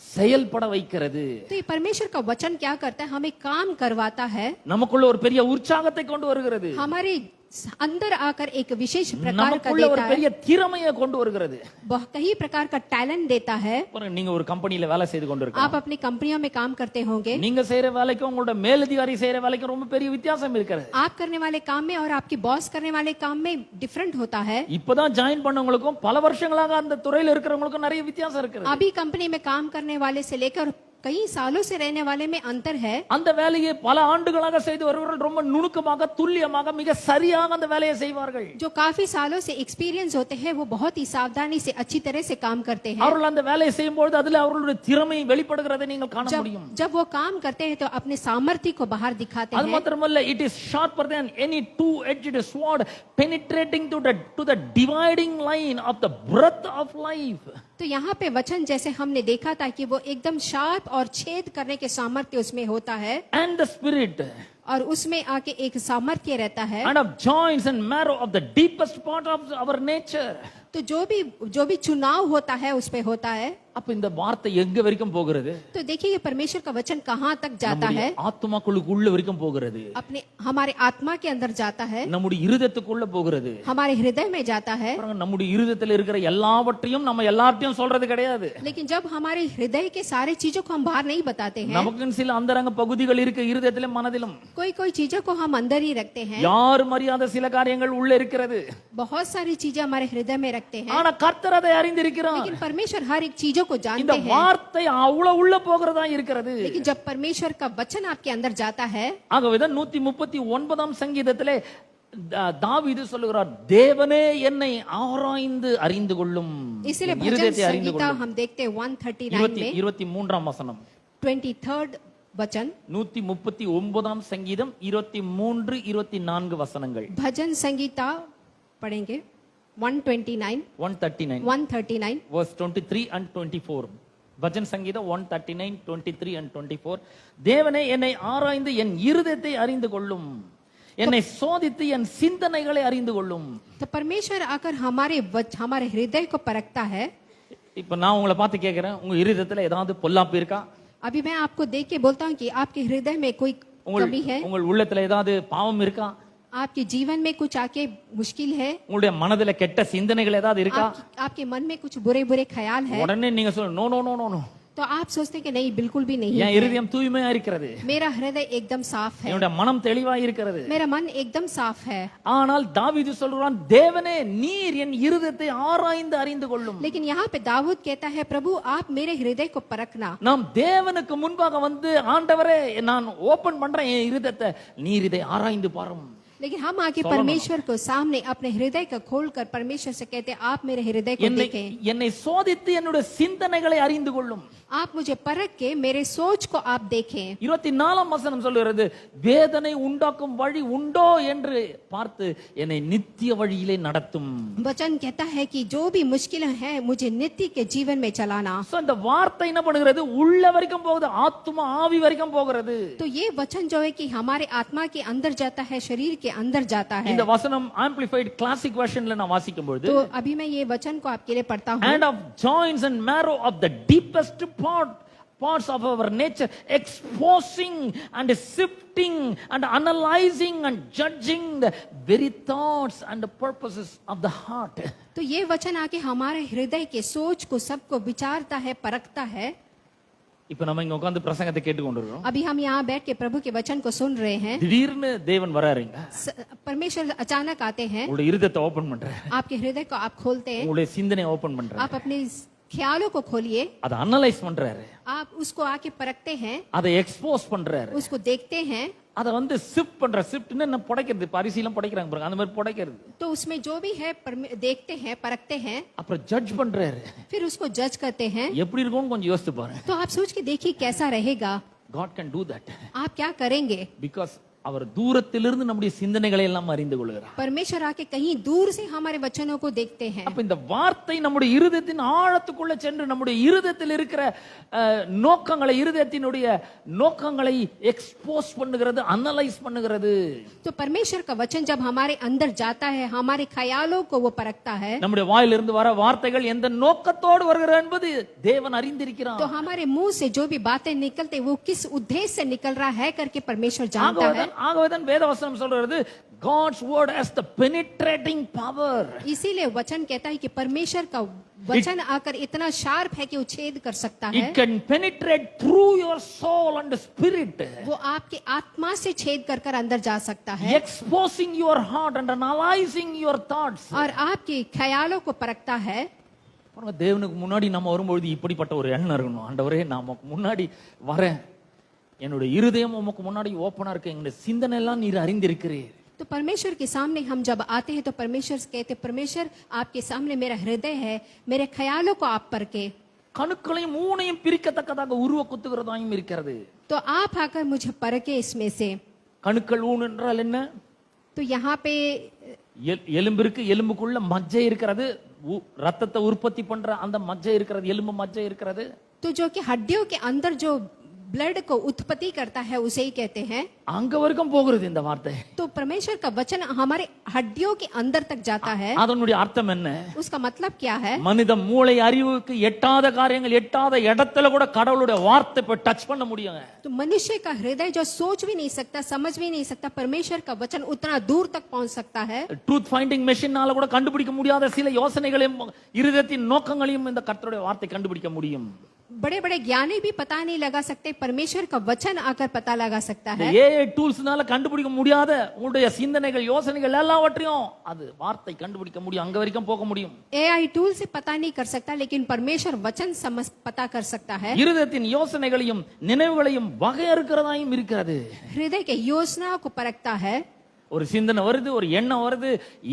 [SPEAKER 1] செயல்பட வைக்கிறது.
[SPEAKER 2] तो ये परमेश्वर का वचन क्या करता है? हमें काम करवाता है।
[SPEAKER 1] நமக்குள்ள ஒரு பெரிய உற்சாகத்தை கொண்டு வருகிறது.
[SPEAKER 2] हमारे अंदर आकर एक विशेष प्रकार का
[SPEAKER 1] நமக்குள்ள ஒரு
[SPEAKER 2] देता है,
[SPEAKER 1] பெரிய திறமையை கொண்டு வருகிறது.
[SPEAKER 2] कई प्रकार का टैलेंट देता है।
[SPEAKER 1] பாருங்க, நீங்க ஒரு கம்பெனில வேலை செய்து கொண்டிருக்கீங்க.
[SPEAKER 2] आप अपनी कंपनियों में काम करते होंगे,
[SPEAKER 1] நீங்க செய்யற வேலைக்கும் உங்களோட மேலதிகாரி செய்யற வேலைக்கும் ரொம்ப பெரிய வித்தியாசம் இருக்கிறது.
[SPEAKER 2] आप करने वाले काम में और आपकी बॉस करने वाले काम में डिफरेंट होता है।
[SPEAKER 1] இப்பதான் ஜாயின் பண்ணவங்களுக்கும் பல வருஷங்களாக அந்த துறையில இருக்கிறவங்களுக்கும் நிறைய வித்தியாசம் இருக்குது.
[SPEAKER 2] अभी कंपनी में काम करने वाले से लेकर कई सालों से रहने वाले में अंतर है।
[SPEAKER 1] அந்த வேலையை பல ஆண்டுகளாக செய்து வருபவர்கள் ரொம்ப நுணுக்கமாக துல்லியமாக மிக சரியாக அந்த வேலையை செய்வார்கள்.
[SPEAKER 2] जो काफी सालों से एक्सपीरियंस होते हैं वो बहुत ही सावधानी से अच्छी तरह से काम करते हैं।
[SPEAKER 1] அவர்கள் அந்த வேலையை செய்யும்போது அதில் அவர்களுடைய திறமை வெளிப்படுகிறதை நீங்கள் காண முடியும்.
[SPEAKER 2] जब वो काम करते हैं तो अपने सामर्थ्य को बाहर दिखाते
[SPEAKER 1] அது
[SPEAKER 2] हैं।
[SPEAKER 1] மாத்திரமல்ல, it is sharper than any two-edged sword penetrating to the dividing line of the breath of life.
[SPEAKER 2] तो यहाँ पे वचन जैसे हमने देखा था कि वो एकदम शार्प और छेद करने के सामर्थ्य उसमें होता है,
[SPEAKER 1] And the spirit
[SPEAKER 2] और उसमें आके एक सामर्थ्य रहता है।
[SPEAKER 1] and of joints and marrow of the deepest part of our nature.
[SPEAKER 2] तो जो भी चुनाव होता है उस पे होता है।
[SPEAKER 1] அப்ப இந்த வார்த்தை எங்க வரைக்கும் போகிறது?
[SPEAKER 2] तो देखिए ये परमेश्वर का वचन कहाँ तक जाता है?
[SPEAKER 1] நம்முடைய ஆத்துமாக்குள்ள வரைக்கும் போகிறது.
[SPEAKER 2] अपने हमारे आत्मा के अंदर जाता है,
[SPEAKER 1] நம்முடைய இருதயத்துக்குள்ள போகிறது.
[SPEAKER 2] हमारे हृदय में जाता है।
[SPEAKER 1] பாருங்க, நம்முடைய இருதயத்தில் இருக்கிற எல்லாவற்றையும் நம்ம எல்லார்ட்டையும் சொல்றது கிடையாது.
[SPEAKER 2] लेकिन जब हमारे हृदय के सारे चीजों को हम बाहर नहीं बताते हैं,
[SPEAKER 1] நமக்கு சில அந்தரங்க பகுதிகள் இருக்கு இருதயத்திலும் மனதிலும்.
[SPEAKER 2] कोई चीजों को हम अंदर ही रखते हैं।
[SPEAKER 1] யாரும் அறியாத சில காரியங்கள் உள்ள இருக்கிறது.
[SPEAKER 2] बहुत सारी चीजें हमारे हृदय में रखते हैं,
[SPEAKER 1] ஆனா கர்த்தர் அதை அறிந்திருக்கிறார்.
[SPEAKER 2] लेकिन परमेश्वर हर एक चीजों को
[SPEAKER 1] இந்த
[SPEAKER 2] जानते हैं।
[SPEAKER 1] வார்த்தை அவ்வளவு உள்ள போகிறதா இருக்கிறது.
[SPEAKER 2] लेकिन जब परमेश्वर का वचन आपके अंदर जाता है,
[SPEAKER 1] ஆகவேதான் 139ஆம் சங்கீதத்திலே தாவீது சொல்லுகிறார், தேவனே என்னை ஆராய்ந்து அறிந்து கொள்ளும்.
[SPEAKER 2] इसलिए भजन
[SPEAKER 1] இருதயத்தை அறிந்து
[SPEAKER 2] संहिता
[SPEAKER 1] கொள்ளும்.
[SPEAKER 2] हम देखते हैं 139 में
[SPEAKER 1] 23ஆம் வசனம்.
[SPEAKER 2] 23rd वचन,
[SPEAKER 1] 139ஆம் சங்கீதம் 23 24 வசனங்கள்.
[SPEAKER 2] भजन संहिता पढ़ेंगे 139
[SPEAKER 1] 139 verse 23 and 24. பஜன் சங்கீதம் 139 23 and 24. தேவனே என்னை ஆராய்ந்து என் இருதயத்தை அறிந்து கொள்ளும், என்னை சோதித்து என் சிந்தனைகளை அறிந்து கொள்ளும்.
[SPEAKER 2] तो परमेश्वर आकर हमारे हृदय को परखता है।
[SPEAKER 1] இப்ப நான் உங்களை பார்த்து கேட்கிறேன், உங்க இருதயத்துல ஏதாவது பொல்லாப்பு இருக்கா?
[SPEAKER 2] अभी मैं आपको देख के बोलता हूँ कि आपके हृदय में कोई कमी है,
[SPEAKER 1] உங்கள் உள்ளத்துல ஏதாவது பாவம் இருக்கா?
[SPEAKER 2] आपके जीवन में कुछ आके मुश्किल है,
[SPEAKER 1] உங்களுடைய மனதுல கெட்ட சிந்தனைகள் ஏதாவது இருக்கா?
[SPEAKER 2] आपके मन में कुछ बुरे बुरे ख्याल है,
[SPEAKER 1] உடனே நீங்க சொல்ல no no no no no,
[SPEAKER 2] तो आप सोचते हैं कि नहीं, बिल्कुल भी नहीं
[SPEAKER 1] என்
[SPEAKER 2] है।
[SPEAKER 1] இருதயம் தூய்மையா இருக்கிறது,
[SPEAKER 2] मेरा हृदय एकदम साफ है,
[SPEAKER 1] என்னுடைய மனம் தெளிவா இருக்கிறது.
[SPEAKER 2] मेरा मन एकदम साफ है।
[SPEAKER 1] ஆனால் தாவீது சொல்றான், தேவனே நீர் என் இருதயத்தை ஆராய்ந்து அறிந்து கொள்ளும்.
[SPEAKER 2] लेकिन यहाँ पे दाऊद कहता है, प्रभु आप मेरे हृदय को परखना।
[SPEAKER 1] நாம் தேவனுக்கு முன்பாக வந்து, ஆண்டவரே நான் ஓபன் பண்றேன் என் இருதயத்தை, நீர் இதை ஆராய்ந்து பாரும்.
[SPEAKER 2] लेकिन हम आके परमेश्वर को सामने अपने हृदय को खोलकर परमेश्वर से कहते हैं, आप मेरे हृदय को देखें,
[SPEAKER 1] என்னை சோதித்து என்னுடைய சிந்தனைகளை அறிந்து கொள்ளும்.
[SPEAKER 2] आप मुझे परख के मेरे सोच को आप देखें।
[SPEAKER 1] 24ஆம் வசனம் சொல்லுகிறது, வேதனை உண்டாக்கும் வழி உண்டோ என்று பார்த்து என்னை நித்திய வழியிலே நடத்தும்.
[SPEAKER 2] वचन कहता है कि जो भी मुश्किल है मुझे नित्य के जीवन में चलाना।
[SPEAKER 1] சோ இந்த வார்த்தை என்ன பண்ணுகிறது? உள்ள வரைக்கும் போகுது, ஆத்துமா ஆவி வரைக்கும் போகிறது.
[SPEAKER 2] तो ये वचन जो है कि हमारे आत्मा के अंदर जाता है, शरीर के अंदर जाता है।
[SPEAKER 1] இந்த வசனம் ஆம்பிளிஃபைட் கிளாசிக் வெர்ஷன்ல நான் வாசிக்கும் பொழுது,
[SPEAKER 2] तो अभी मैं ये वचन को आपके लिए पढ़ता हूँ।
[SPEAKER 1] and of joints and marrow of the deepest parts of our nature, exposing and sifting and analyzing and judging the very thoughts and the purposes of the heart.
[SPEAKER 2] तो ये वचन आके हमारे हृदय के सोच को सबको विचारता है, परखता है।
[SPEAKER 1] இப்ப நம்ம இங்க உட்கார்ந்து பிரசங்கத்தை கேட்டுக்கொண்டிருக்கோம்.
[SPEAKER 2] अभी हम यहाँ बैठ के प्रभु के वचन को सुन रहे हैं।
[SPEAKER 1] திடீர்னு தேவன் வராருங்க,
[SPEAKER 2] परमेश्वर अचानक आते हैं,
[SPEAKER 1] உங்களுடைய இருதயத்தை ஓபன் பண்றாரு,
[SPEAKER 2] आपके हृदय को आप खोलते हैं,
[SPEAKER 1] உங்களுடைய சிந்தனை ஓபன் பண்றாரு,
[SPEAKER 2] आप अपने ख्यालों को खोलिए,
[SPEAKER 1] அதை அனலைஸ் பண்றாரு,
[SPEAKER 2] आप उसको आके परखते हैं,
[SPEAKER 1] அதை எக்ஸ்போஸ் பண்றாரு,
[SPEAKER 2] उसको देखते हैं,
[SPEAKER 1] அதை வந்து சிஃப்ட் பண்ற. சிஃப்ட்னா என்ன? புடைக்கிறது. பரிசீலம் புடைக்கிறாங்க பாருங்க, அந்த மாதிரி புடைக்கிறது.
[SPEAKER 2] तो उसमें जो भी है देखते हैं, परखते हैं,
[SPEAKER 1] அப்புறம் ஜட்ஜ் பண்றாரு.
[SPEAKER 2] फिर उसको जज करते हैं।
[SPEAKER 1] எப்படி இருக்கும்னு கொஞ்சம் யோசிச்சு பாருங்க.
[SPEAKER 2] तो आप सोच के देखिए कैसा रहेगा,
[SPEAKER 1] God can do that
[SPEAKER 2] आप क्या करेंगे?
[SPEAKER 1] because அவர் தூரத்திலிருந்து நம்முடைய சிந்தனைகளை எல்லாம் அறிந்து கொள்கிறார்.
[SPEAKER 2] परमेश्वर आके कहीं दूर से हमारे वचनों को देखते हैं।
[SPEAKER 1] அப்ப இந்த வார்த்தை நம்முடைய இருதயத்தின் ஆழத்துக்குள்ள சென்று நம்முடைய இருதயத்தில் இருக்கிற நோக்கங்களை, இருதயத்தினுடைய நோக்கங்களை எக்ஸ்போஸ் பண்ணுகிறது, அனலைஸ் பண்ணுகிறது.
[SPEAKER 2] तो परमेश्वर का वचन जब हमारे अंदर जाता है, हमारे ख्यालों को वो परखता है।
[SPEAKER 1] நம்முடைய வாயிலிருந்து வர வார்த்தைகள் எந்த நோக்கத்தோடு வருகிறது என்பது தேவன் அறிந்திருக்கிறார்.
[SPEAKER 2] तो हमारे मुंह से जो भी बातें निकलते वो किस उद्देश्य से निकल रहा है करके परमेश्वर जानता है।
[SPEAKER 1] ஆகவேதான் வேதவசனம் சொல்றது God's word has the penetrating power.
[SPEAKER 2] इसीलिए वचन कहता है कि परमेश्वर का वचन आकर इतना शार्प है कि वो छेद कर सकता है.
[SPEAKER 1] It can penetrate through your soul and spirit,
[SPEAKER 2] वो आपके आत्मा से छेद कर कर अंदर जा सकता है
[SPEAKER 1] exposing your heart and analyzing your thoughts.
[SPEAKER 2] और आपके ख्यालों को परखता है.
[SPEAKER 1] பாருங்க, தேவனுக்கு முன்னாடி நம்ம வரும்பொழுது இப்படிப்பட்ட ஒரு எண்ணம் இருக்கணும். ஆண்டவரே, நான் உமக்கு முன்னாடி வரேன், என்னுடைய இருதயம் உமக்கு முன்னாடி ஓப்பனா இருக்கு, என்னுடைய சிந்தனை எல்லாம் நீர் அறிந்திருக்கிறீர்.
[SPEAKER 2] तो परमेश्वर के सामने हम जब आते हैं तो परमेश्वर से कहते हैं, परमेश्वर आपके सामने मेरा हृदय है, मेरे ख्यालों को आप परखे.
[SPEAKER 1] கணுக்களையும் மூணையும் பிரிக்கத்தக்கதாக உருவ குத்துகிறதாயும் இருக்கிறது.
[SPEAKER 2] तो आप आकर मुझे परखे इसमें से.
[SPEAKER 1] கணுக்கள் ஊன் என்றால் என்ன?
[SPEAKER 2] तो यहाँ पे
[SPEAKER 1] எலும்பு இருக்கு, எலும்புக்குள்ள மஜ்ஜை இருக்கிறது, ரத்தத்தை உற்பத்தி பண்ற அந்த மஜ்ஜை இருக்கிறது, எலும்பு மஜ்ஜை இருக்கிறது.
[SPEAKER 2] तो जो कि हड्डियों के अंदर जो ब्लड को उत्पत्ति करता है उसे ही कहते हैं.
[SPEAKER 1] அங்க வரைக்கும் போகிறது இந்த வார்த்தை.
[SPEAKER 2] तो परमेश्वर का वचन हमारे हड्डियों के अंदर तक जाता है.
[SPEAKER 1] அதனுடைய அர்த்தம் என்ன?
[SPEAKER 2] उसका मतलब क्या है?
[SPEAKER 1] மனித மூளை அறிவுக்கு எட்டாத காரியங்கள் எட்டாத இடத்துல கூட கடவுளுடைய வார்த்தை போய் டச் பண்ண முடியுங்க.
[SPEAKER 2] तो मनुष्य का हृदय जो सोच भी नहीं सकता, समझ भी नहीं सकता, परमेश्वर का वचन उतना दूर तक पहुंच सकता है.
[SPEAKER 1] ட்ரூத் ஃபைண்டிங் மெஷினால கூட கண்டுபிடிக்க முடியாத சில யோசனைகளையும் இருதயத்தின் நோக்கங்களையும் இந்த கர்த்தருடைய வார்த்தை கண்டுபிடிக்க முடியும்.
[SPEAKER 2] बड़े बड़े ज्ञानी भी पता नहीं लगा सकते, परमेश्वर का वचन आकर पता लगा सकता है.
[SPEAKER 1] ஏஐ டூல்ஸ்னால கண்டுபிடிக்க முடியாத உங்களுடைய சிந்தனைகள் யோசனைகள் எல்லாவற்றையும் அது வார்த்தை கண்டுபிடிக்க முடியும், அங்க வரைக்கும் போக முடியும்.
[SPEAKER 2] एआई टूल से पता नहीं कर सकता, लेकिन परमेश्वर वचन समझ पता कर सकता है.
[SPEAKER 1] இருதயத்தின் யோசனைகளையும் நினைவுகளையும் வகையறுக்கிறதாயும் இருக்கிறது.
[SPEAKER 2] हृदय के योजनाओं को परखता है.
[SPEAKER 1] ஒரு சிந்தனை வருது, ஒரு எண்ணம் வருது,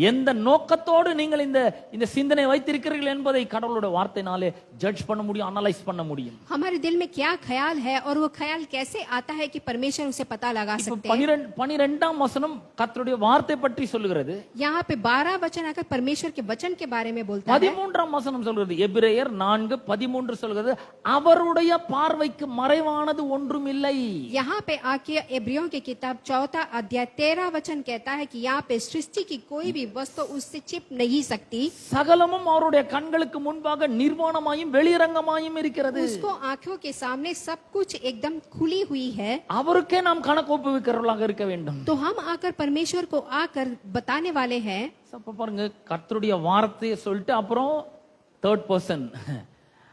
[SPEAKER 1] எந்த நோக்கத்தோடு நீங்கள் இந்த இந்த சிந்தனை வைத்திருக்கிறீர்கள் என்பதை கடவுளுடைய வார்த்தையினாலே ஜட்ஜ் பண்ண முடியும், அனலைஸ் பண்ண முடியும்.
[SPEAKER 2] हमारे दिल में क्या ख्याल है और वो ख्याल कैसे आता है कि परमेश्वर उसे पता लगा सकते हैं.
[SPEAKER 1] 12ஆம் வசனம் கர்த்தருடைய வார்த்தை பற்றி சொல்லுகிறது.
[SPEAKER 2] यहाँ पे 12 वचन आकर परमेश्वर के वचन के बारे में बोलता है.
[SPEAKER 1] 13ஆம் வசனம் சொல்கிறது, எபிரேயர் 4:13 சொல்கிறது, அவருடைய பார்வைக்கு மறைவானது ஒன்றும் இல்லை.
[SPEAKER 2] यहाँ पे आके इब्रियों की किताब 4 अध्याय 13 वचन कहता है कि यहाँ पे सृष्टि की कोई भी वस्तु उससे छिप नहीं सकती.
[SPEAKER 1] சகலமும் அவருடைய கண்களுக்கு முன்பாக நிர்வாணமாயும் வெளியரங்கமாயும் இருக்கிறது.
[SPEAKER 2] उसको आंखों के सामने सब कुछ एकदम खुली हुई है.
[SPEAKER 1] அவருக்கே நாம் கணக்கு ஒப்புவிக்கிறவர்களாக இருக்க வேண்டும்.
[SPEAKER 2] तो हम आकर परमेश्वर को आकर बताने वाले हैं.
[SPEAKER 1] அப்ப பாருங்க, கர்த்தருடைய வார்த்தையை சொல்லிட்டு அப்புறம் தேர்ட் பர்சன்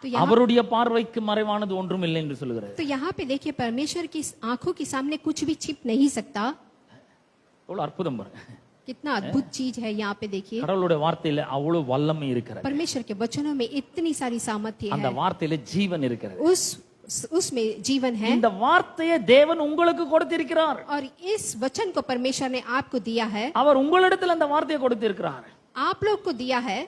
[SPEAKER 2] तो यहाँ
[SPEAKER 1] அவருடைய பார்வைக்கு மறைவானது ஒன்றும் இல்லை என்று சொல்லுகிறது.
[SPEAKER 2] तो यहाँ पे देखिए, परमेश्वर की आंखों के सामने कुछ भी छिप नहीं सकता.
[SPEAKER 1] எவ்வளவு அற்புதம் பாருங்க.
[SPEAKER 2] कितना अद्भुत चीज है यहाँ पे देखिए.
[SPEAKER 1] கடவுளுடைய வார்த்தையில அவ்வளவு வல்லமை இருக்கிறது.
[SPEAKER 2] परमेश्वर के वचनों में इतनी सारी सामर्थ्य
[SPEAKER 1] அந்த
[SPEAKER 2] है.
[SPEAKER 1] வார்த்தையில ஜீவன் இருக்கிறது.
[SPEAKER 2] उसमें जीवन है.
[SPEAKER 1] இந்த வார்த்தையை தேவன் உங்களுக்கு கொடுத்திருக்கிறார்.
[SPEAKER 2] और इस वचन को परमेश्वर ने आपको दिया है.
[SPEAKER 1] அவர் உங்களிடத்தில் அந்த வார்த்தையை கொடுத்திருக்கிறார்.
[SPEAKER 2] आप लोग को दिया है.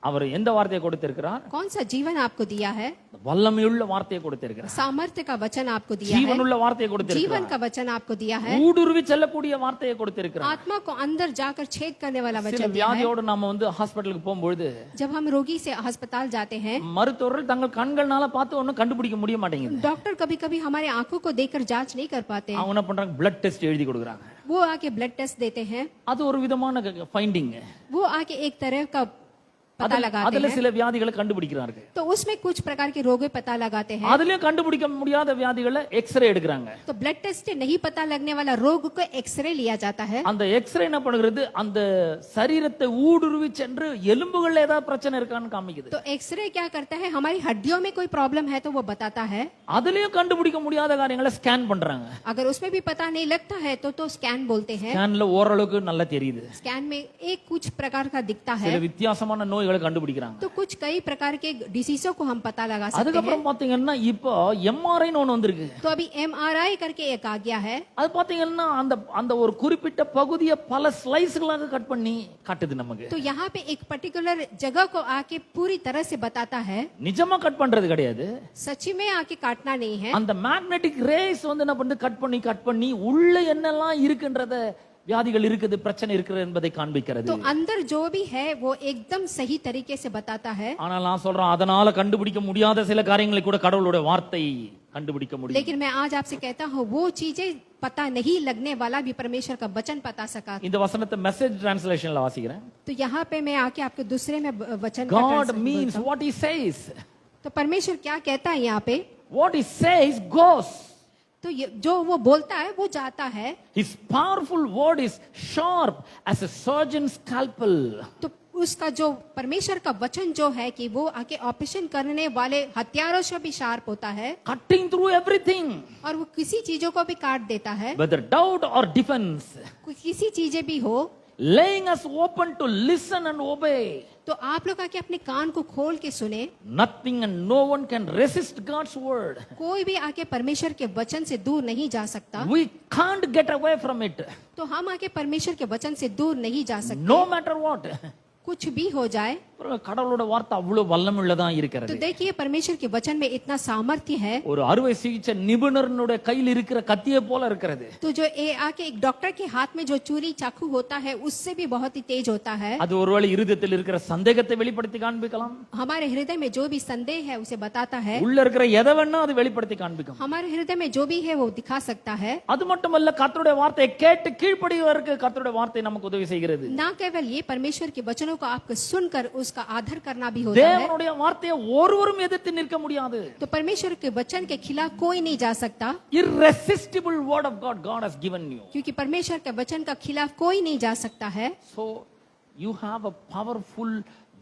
[SPEAKER 1] அவர் எந்த வார்த்தையை கொடுத்திருக்கிறார்?
[SPEAKER 2] कौन सा जीवन आपको दिया है?
[SPEAKER 1] வல்லமையுள்ள வார்த்தையை கொடுத்திருக்கிறார்.
[SPEAKER 2] सामर्थ्य का वचन आपको दिया है.
[SPEAKER 1] ஜீவனுள்ள வார்த்தையை
[SPEAKER 2] जीवन
[SPEAKER 1] கொடுத்திருக்கிறார்.
[SPEAKER 2] का वचन आपको दिया है.
[SPEAKER 1] ஊடுருவி செல்லக்கூடிய வார்த்தையை கொடுத்திருக்கிறார்.
[SPEAKER 2] आत्मा को अंदर जाकर छेद करने वाला
[SPEAKER 1] சில
[SPEAKER 2] वचन दिया है.
[SPEAKER 1] வியாதியோடு நாம ஹாஸ்பிடலுக்கு போகும்போது
[SPEAKER 2] जब हम रोगी से अस्पताल जाते हैं,
[SPEAKER 1] மருத்துவர்கள் தங்கள் கண்கள்னால பார்த்து ஒன்னும் கண்டுபிடிக்க முடிய மாட்டேங்குது.
[SPEAKER 2] डॉक्टर कभी कभी हमारे आंखों को देखकर जांच नहीं कर पाते.
[SPEAKER 1] அவங்க என்ன பண்றாங்க? பிளட் டெஸ்ட் எழுதி கொடுக்குறாங்க.
[SPEAKER 2] वो आके ब्लड टेस्ट देते हैं.
[SPEAKER 1] அது ஒரு விதமான ஃபைண்டிங்.
[SPEAKER 2] वो आके एक तरह का पता लगाते
[SPEAKER 1] அதுல
[SPEAKER 2] हैं.
[SPEAKER 1] சில வியாதிகளை கண்டுபிடிக்கிறார்கள்.
[SPEAKER 2] तो उसमें कुछ प्रकार के रोग पता लगाते हैं.
[SPEAKER 1] அதுலயும் கண்டுபிடிக்க முடியாத வியாதிகளை எக்ஸ்ரே எடுக்கிறாங்க.
[SPEAKER 2] तो ब्लड टेस्ट से नहीं पता लगने वाला रोग को एक्सरे लिया जाता है.
[SPEAKER 1] அந்த எக்ஸ்ரே என்ன பண்ணுகிறது? அந்த சரீரத்தை ஊடுருவி சென்று எலும்புகள்ல ஏதாவது பிரச்சனை இருக்கான்னு காமிக்குது.
[SPEAKER 2] तो एक्सरे क्या करता है? हमारी हड्डियों में कोई प्रॉब्लम है तो वो बताता है.
[SPEAKER 1] அதுலயும் கண்டுபிடிக்க முடியாத காரியங்களை ஸ்கேன் பண்றாங்க.
[SPEAKER 2] अगर उसमें भी पता नहीं लगता है तो स्कैन बोलते हैं.
[SPEAKER 1] ஸ்கேன்ல ஓரளவுக்கு நல்லா தெரியுது.
[SPEAKER 2] स्कैन में एक कुछ प्रकार का दिखता
[SPEAKER 1] சில
[SPEAKER 2] है.
[SPEAKER 1] வித்தியாசமான நோய்களை கண்டுபிடிக்கிறாங்க.
[SPEAKER 2] तो कुछ कई प्रकार के डिसीजों को हम पता लगा सकते हैं.
[SPEAKER 1] அதுக்கப்புறம் பாத்தீங்கன்னா இப்போ எம்ஆர்ஐன்னு ஒன்னு வந்திருக்கு.
[SPEAKER 2] तो अभी MRI करके एक आ गया है.
[SPEAKER 1] அது பாத்தீங்கன்னா அந்த அந்த ஒரு குறிப்பிட்ட பகுதியை பல ஸ்லைஸ்களாக கட் பண்ணி காட்டுது நமக்கு.
[SPEAKER 2] तो यहाँ पे एक पर्टिकुलर जगह को आके पूरी तरह से बताता है.
[SPEAKER 1] நிஜமா கட் பண்றது கிடையாது.
[SPEAKER 2] सच्ची में आके काटना नहीं है.
[SPEAKER 1] அந்த மேக்னெட்டிக் ரேஸ் என்ன பண்ணுது? கட் பண்ணி உள்ள என்னெல்லாம் இருக்குன்றத வியாதிகள் இருக்குது, பிரச்சனை இருக்குது என்பதை காண்பிக்கிறது.
[SPEAKER 2] तो अंदर जो भी है वो एकदम सही तरीके से बताता है.
[SPEAKER 1] ஆனால் நான் சொல்றேன், அதனால கண்டுபிடிக்க முடியாத சில காரியங்களை கூட கடவுளுடைய வார்த்தை கண்டுபிடிக்க முடியும்.
[SPEAKER 2] लेकिन मैं आज आपसे कहता हूँ, वो चीजें पता नहीं लगने वाला भी परमेश्वर का वचन पता सका.
[SPEAKER 1] இந்த वचनத்தை மெசேஜ் டிரான்ஸ்லேஷன்ல வாசிக்கிறேன்.
[SPEAKER 2] तो यहाँ पे मैं आके आपके दूसरे में वचन का
[SPEAKER 1] God
[SPEAKER 2] translate
[SPEAKER 1] means
[SPEAKER 2] बोलता हूँ.
[SPEAKER 1] what he says.
[SPEAKER 2] तो परमेश्वर क्या कहता है यहाँ पे?
[SPEAKER 1] What he says goes.
[SPEAKER 2] तो जो वो बोलता है वो जाता है।
[SPEAKER 1] His powerful word is sharp as a surgeon's scalpel.
[SPEAKER 2] तो उसका जो परमेश्वर का वचन जो है कि वो आके ऑपरेशन करने वाले हथियारों से भी शार्प होता है
[SPEAKER 1] Cutting through everything.
[SPEAKER 2] और वो किसी चीजों को भी काट देता है,
[SPEAKER 1] Whether doubt or defense.
[SPEAKER 2] कोई किसी चीजें भी हो।
[SPEAKER 1] Laying us open to listen and obey.
[SPEAKER 2] तो आप लोग आके अपने कान को खोल के सुने।
[SPEAKER 1] Nothing and no one can resist God's word.
[SPEAKER 2] कोई भी आके परमेश्वर के वचन से दूर नहीं जा सकता।
[SPEAKER 1] We can't get away from it.
[SPEAKER 2] तो हम आके परमेश्वर के वचन से दूर नहीं जा सकते।
[SPEAKER 1] No matter what.
[SPEAKER 2] कुछ भी हो जाए।
[SPEAKER 1] கடவுளோட வார்த்தை அவ்வளவு வல்லமையுள்ளதா
[SPEAKER 2] तो
[SPEAKER 1] இருக்கிறது.
[SPEAKER 2] देखिए परमेश्वर के वचन में इतना सामर्थ्य है।
[SPEAKER 1] ஒரு அறுவை சிகிச்சை நிபுணருடைய கையில் இருக்கிற கத்தியை போல இருக்கிறது.
[SPEAKER 2] तो जो आके एक डॉक्टर के हाथ में जो चूरी चाकू होता है उससे भी बहुत ही तेज होता है।
[SPEAKER 1] அது ஒருவேளை இருதயத்தில் இருக்கிற சந்தேகத்தை வெளிப்படுத்தி காண்பிக்கலாம்.
[SPEAKER 2] हमारे हृदय में जो भी संदेह है उसे बताता है।
[SPEAKER 1] உள்ள இருக்கிற எதை வேணா அது வெளிப்படுத்தி காண்பிக்கும்.
[SPEAKER 2] हमारे हृदय में जो भी है वो दिखा सकता है।
[SPEAKER 1] அது மட்டுமல்ல, கர்த்தருடைய வார்த்தையை கேட்டு கீழ்ப்படிவதற்கு கர்த்தருடைய வார்த்தை நமக்கு உதவி செய்கிறது.
[SPEAKER 2] ना केवल ये परमेश्वर के वचनों को आपको सुनकर उसका आदर करना भी होता है।
[SPEAKER 1] தேவனுடைய வார்த்தையை ஒருவரும் எதிர்த்து நிற்க முடியாது.
[SPEAKER 2] तो परमेश्वर के वचन के खिलाफ कोई नहीं जा सकता।
[SPEAKER 1] Irresistible word of God has given you.
[SPEAKER 2] क्योंकि परमेश्वर के वचन का खिलाफ कोई नहीं जा सकता है।
[SPEAKER 1] So you have a powerful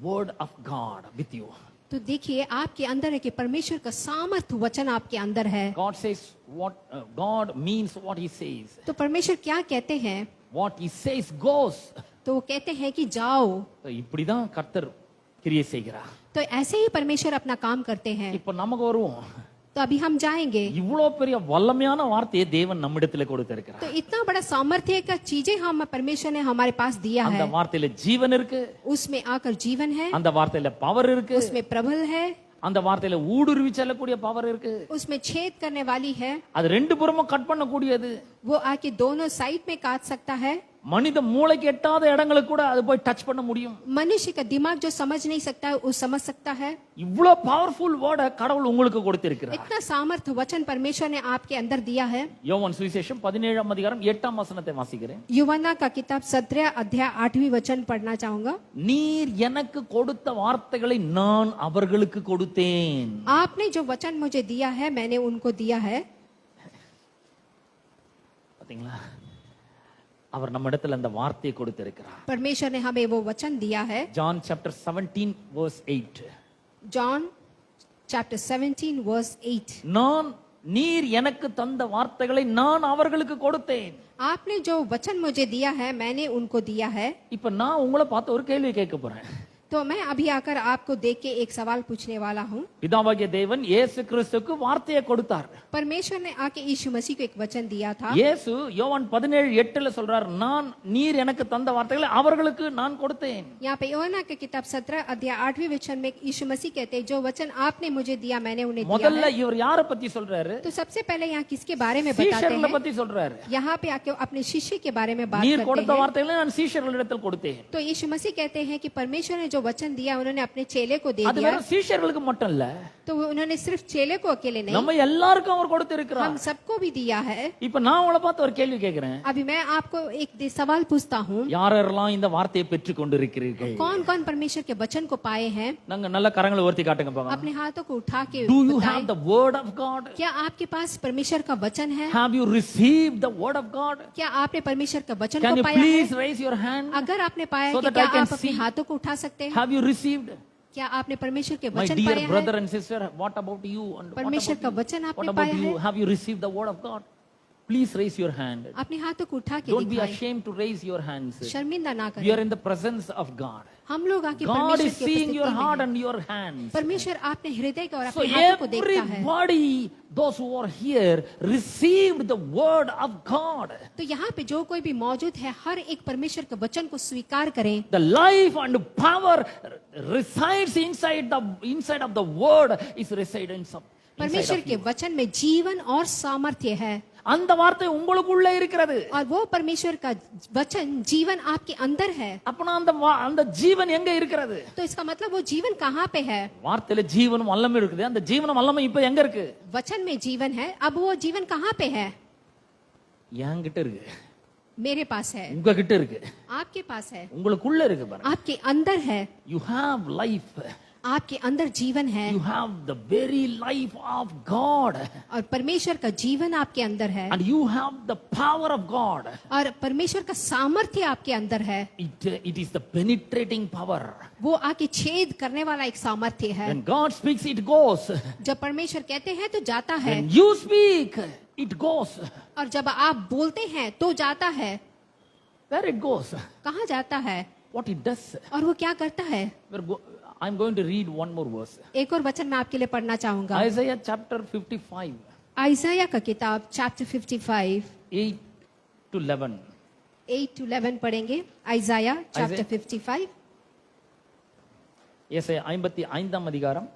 [SPEAKER 1] word of God with you.
[SPEAKER 2] तो देखिए आपके अंदर है कि परमेश्वर का सामर्थ वचन आपके अंदर है।
[SPEAKER 1] God says what God means what he says.
[SPEAKER 2] तो परमेश्वर क्या कहते हैं?
[SPEAKER 1] What he says goes.
[SPEAKER 2] तो वो कहते हैं कि जाओ।
[SPEAKER 1] So இப்படிதான் கர்த்தர் கிரியை செய்கிறார்.
[SPEAKER 2] तो ऐसे ही परमेश्वर अपना काम करते हैं।
[SPEAKER 1] இப்போ நமக்கு வருவோம்.
[SPEAKER 2] तो अभी हम जाएंगे।
[SPEAKER 1] இவ்வளவு பெரிய வல்லமையான வார்த்தையை தேவன் நம்மிடத்திலே கொடுத்திருக்கிறார்.
[SPEAKER 2] तो इतना बड़ा सामर्थ्य का चीजें हम परमेश्वर ने हमारे पास दिया
[SPEAKER 1] அந்த
[SPEAKER 2] है।
[SPEAKER 1] வார்த்தையில ஜீவன் இருக்கு.
[SPEAKER 2] उसमें आकर जीवन है,
[SPEAKER 1] அந்த வார்த்தையில பவர் இருக்கு.
[SPEAKER 2] उसमें प्रबल है,
[SPEAKER 1] அந்த வார்த்தையில ஊடுருவி செல்லக்கூடிய பவர் இருக்கு.
[SPEAKER 2] उसमें छेद करने वाली है।
[SPEAKER 1] அது ரெண்டு புறமும் கட் பண்ணக்கூடியது.
[SPEAKER 2] वो आके दोनों साइड में काट सकता है।
[SPEAKER 1] மனித மூளைக்கு எட்டாத இடங்களுக்கு கூட அது போய் டச் பண்ண முடியும்.
[SPEAKER 2] मनुष्य का दिमाग जो समझ नहीं सकता है वो समझ सकता है।
[SPEAKER 1] இவ்வளவு பவர்ஃபுல் வேர்ட கடவுள் உங்களுக்கு கொடுத்திருக்கிறார்.
[SPEAKER 2] इतना सामर्थ वचन परमेश्वर ने आपके अंदर दिया है।
[SPEAKER 1] யோவான் சுவிசேஷம் 17ஆம் அதிகாரம் 8ஆம் வசனத்தை வாசிக்கிறேன்.
[SPEAKER 2] यूहन्ना का किताब 17 अध्याय 8वीं वचन पढ़ना चाहूंगा।
[SPEAKER 1] நீர் எனக்கு கொடுத்த வார்த்தைகளை நான் அவர்களுக்கு கொடுத்தேன்.
[SPEAKER 2] आपने जो वचन मुझे दिया है मैंने उनको दिया है।
[SPEAKER 1] பாத்தீங்களா, அவர் நம்மிடத்தில் அந்த வார்த்தையை கொடுத்திருக்கிறார்.
[SPEAKER 2] परमेश्वर ने हमें वो वचन दिया है।
[SPEAKER 1] John chapter 17 verse 8.
[SPEAKER 2] John chapter 17 verse 8।
[SPEAKER 1] நீர் எனக்கு தந்த வார்த்தைகளை நான் அவர்களுக்கு கொடுத்தேன்.
[SPEAKER 2] आपने जो वचन मुझे दिया है मैंने उनको दिया है।
[SPEAKER 1] இப்ப நான் உங்களை பார்த்து ஒரு கேள்வி கேட்க போறேன்.
[SPEAKER 2] तो मैं अभी आकर आपको देख के एक सवाल पूछने वाला हूँ।
[SPEAKER 1] பிதாவாகிய தேவன் இயேசு கிறிஸ்துவுக்கு வார்த்தையை கொடுத்தார்.
[SPEAKER 2] परमेश्वर ने आके यीशु मसीह को एक वचन दिया था।
[SPEAKER 1] இயேசு யோவான் 17:8 சொல்றார், நீர் எனக்கு தந்த வார்த்தைகளை அவர்களுக்கு நான் கொடுத்தேன்.
[SPEAKER 2] यहाँ पे यूहन्ना की किताब 17 अध्याय 8वीं वचन में यीशु मसीह कहते हैं जो वचन आपने मुझे दिया मैंने उन्हें दिया
[SPEAKER 1] முதல்ல
[SPEAKER 2] है।
[SPEAKER 1] இவர் யாரை பத்தி சொல்றாரு?
[SPEAKER 2] तो सबसे पहले यहाँ किसके बारे में बताते
[SPEAKER 1] சீஷர்களை
[SPEAKER 2] हैं?
[SPEAKER 1] பத்தி சொல்றாரு.
[SPEAKER 2] यहाँ पे आके अपने शिष्य के बारे में बात
[SPEAKER 1] நீர்
[SPEAKER 2] करते
[SPEAKER 1] கொடுத்த
[SPEAKER 2] हैं।
[SPEAKER 1] வார்த்தைகளை நான் சீஷர்களிடத்தில் கொடுத்தேன்.
[SPEAKER 2] तो यीशु मसीह कहते हैं कि परमेश्वर ने जो वचन दिया उन्होंने अपने चेले को दे
[SPEAKER 1] அது
[SPEAKER 2] दिया।
[SPEAKER 1] வெறும் சீஷர்களுக்கு மட்டும் இல்ல,
[SPEAKER 2] तो उन्होंने सिर्फ चेले को अकेले नहीं
[SPEAKER 1] நம்ம எல்லாருக்கும் அவர் கொடுத்திருக்கிறார்.
[SPEAKER 2] हम सबको भी दिया है।
[SPEAKER 1] இப்ப நான் உங்களை பார்த்து ஒரு கேள்வி கேட்கிறேன்.
[SPEAKER 2] अभी मैं आपको एक सवाल पूछता हूँ,
[SPEAKER 1] யாரெல்லாம் இந்த வார்த்தையை பெற்றுக் கொண்டிருக்கிறீர்கள்?
[SPEAKER 2] कौन कौन परमेश्वर के वचन को पाए हैं?
[SPEAKER 1] நாங்க நல்ல கரங்களை உயர்த்தி காட்டுங்க பாக்கலாம்.
[SPEAKER 2] अपने हाथों को उठा के
[SPEAKER 1] Do you
[SPEAKER 2] बताएं।
[SPEAKER 1] have the word of God?
[SPEAKER 2] क्या आपके पास परमेश्वर का वचन है?
[SPEAKER 1] Have you received the word of God?
[SPEAKER 2] क्या आपने परमेश्वर का वचन
[SPEAKER 1] Can
[SPEAKER 2] को
[SPEAKER 1] you
[SPEAKER 2] पाया है?
[SPEAKER 1] please raise your hand?
[SPEAKER 2] अगर आपने पाया
[SPEAKER 1] So
[SPEAKER 2] कि
[SPEAKER 1] that
[SPEAKER 2] क्या
[SPEAKER 1] I can
[SPEAKER 2] आप अपने
[SPEAKER 1] see.
[SPEAKER 2] हाथों को उठा सकते हैं?
[SPEAKER 1] Have you received?
[SPEAKER 2] क्या आपने परमेश्वर के
[SPEAKER 1] My
[SPEAKER 2] वचन
[SPEAKER 1] dear
[SPEAKER 2] पाया है?
[SPEAKER 1] brother and sister, what about you? And what
[SPEAKER 2] परमेश्वर
[SPEAKER 1] about
[SPEAKER 2] का
[SPEAKER 1] you?
[SPEAKER 2] वचन आपने
[SPEAKER 1] What about
[SPEAKER 2] पाया
[SPEAKER 1] you?
[SPEAKER 2] है?
[SPEAKER 1] Have you received the word of God? Please raise your hand.
[SPEAKER 2] अपने हाथों को उठा के
[SPEAKER 1] Don't be
[SPEAKER 2] दिखाएं।
[SPEAKER 1] ashamed to raise your hands.
[SPEAKER 2] शर्मिंदा ना
[SPEAKER 1] We are
[SPEAKER 2] करें।
[SPEAKER 1] in the presence of God.
[SPEAKER 2] हम लोग आके
[SPEAKER 1] God
[SPEAKER 2] परमेश्वर
[SPEAKER 1] is
[SPEAKER 2] की
[SPEAKER 1] seeing your
[SPEAKER 2] उपस्थिति
[SPEAKER 1] heart
[SPEAKER 2] में हैं।
[SPEAKER 1] and your hands.
[SPEAKER 2] परमेश्वर आपने हृदय को और
[SPEAKER 1] So
[SPEAKER 2] अपने हाथों को देखता है।
[SPEAKER 1] everybody, those who are here, received the word of God.
[SPEAKER 2] तो यहाँ पे जो कोई भी मौजूद है हर एक परमेश्वर के वचन को स्वीकार करें।
[SPEAKER 1] The life and power resides inside of the word is residence of
[SPEAKER 2] परमेश्वर के वचन में जीवन और सामर्थ्य है
[SPEAKER 1] அந்த வார்த்தை உங்களுக்குள்ள இருக்கிறது.
[SPEAKER 2] और वो परमेश्वर का वचन जीवन आपके अंदर है।
[SPEAKER 1] அப்பனா அந்த ஜீவன் எங்க இருக்கிறது?
[SPEAKER 2] तो इसका मतलब वो जीवन कहाँ पे है?
[SPEAKER 1] வார்த்தையில ஜீவனும் வல்லமை இருக்குது. அந்த ஜீவனும் வல்லமை இப்ப எங்க இருக்கு?
[SPEAKER 2] वचन में जीवन है। अब वो जीवन कहाँ पे है?
[SPEAKER 1] என்கிட்ட இருக்கு,
[SPEAKER 2] मेरे पास है,
[SPEAKER 1] உங்ககிட்ட இருக்கு,
[SPEAKER 2] आपके पास है,
[SPEAKER 1] உங்களுக்குள்ள இருக்கு பாருங்க.
[SPEAKER 2] आपके अंदर है।
[SPEAKER 1] You have life.
[SPEAKER 2] आपके अंदर जीवन है
[SPEAKER 1] You have the very life of God.
[SPEAKER 2] और परमेश्वर का जीवन आपके अंदर है
[SPEAKER 1] And you have the power of God.
[SPEAKER 2] और परमेश्वर का सामर्थ्य आपके अंदर है
[SPEAKER 1] It is the penetrating power.
[SPEAKER 2] वो आके छेद करने वाला एक सामर्थ्य है
[SPEAKER 1] When God speaks, it goes.
[SPEAKER 2] जब परमेश्वर कहते हैं तो जाता है
[SPEAKER 1] When you speak, it goes.
[SPEAKER 2] और जब आप बोलते हैं तो जाता है
[SPEAKER 1] Where it goes?
[SPEAKER 2] कहाँ जाता है
[SPEAKER 1] What it does?
[SPEAKER 2] और वो क्या करता है
[SPEAKER 1] I'm going to read one more verse.
[SPEAKER 2] एक और वचन मैं आपके लिए पढ़ना चाहूंगा
[SPEAKER 1] Isaiah chapter 55,
[SPEAKER 2] आइसाया का किताब चैप्टर 55
[SPEAKER 1] 8 to 11.
[SPEAKER 2] 8 to 11 पढ़ेंगे आइसाया चैप्टर 55
[SPEAKER 1] ஏசாயா 55 அதிகாரம்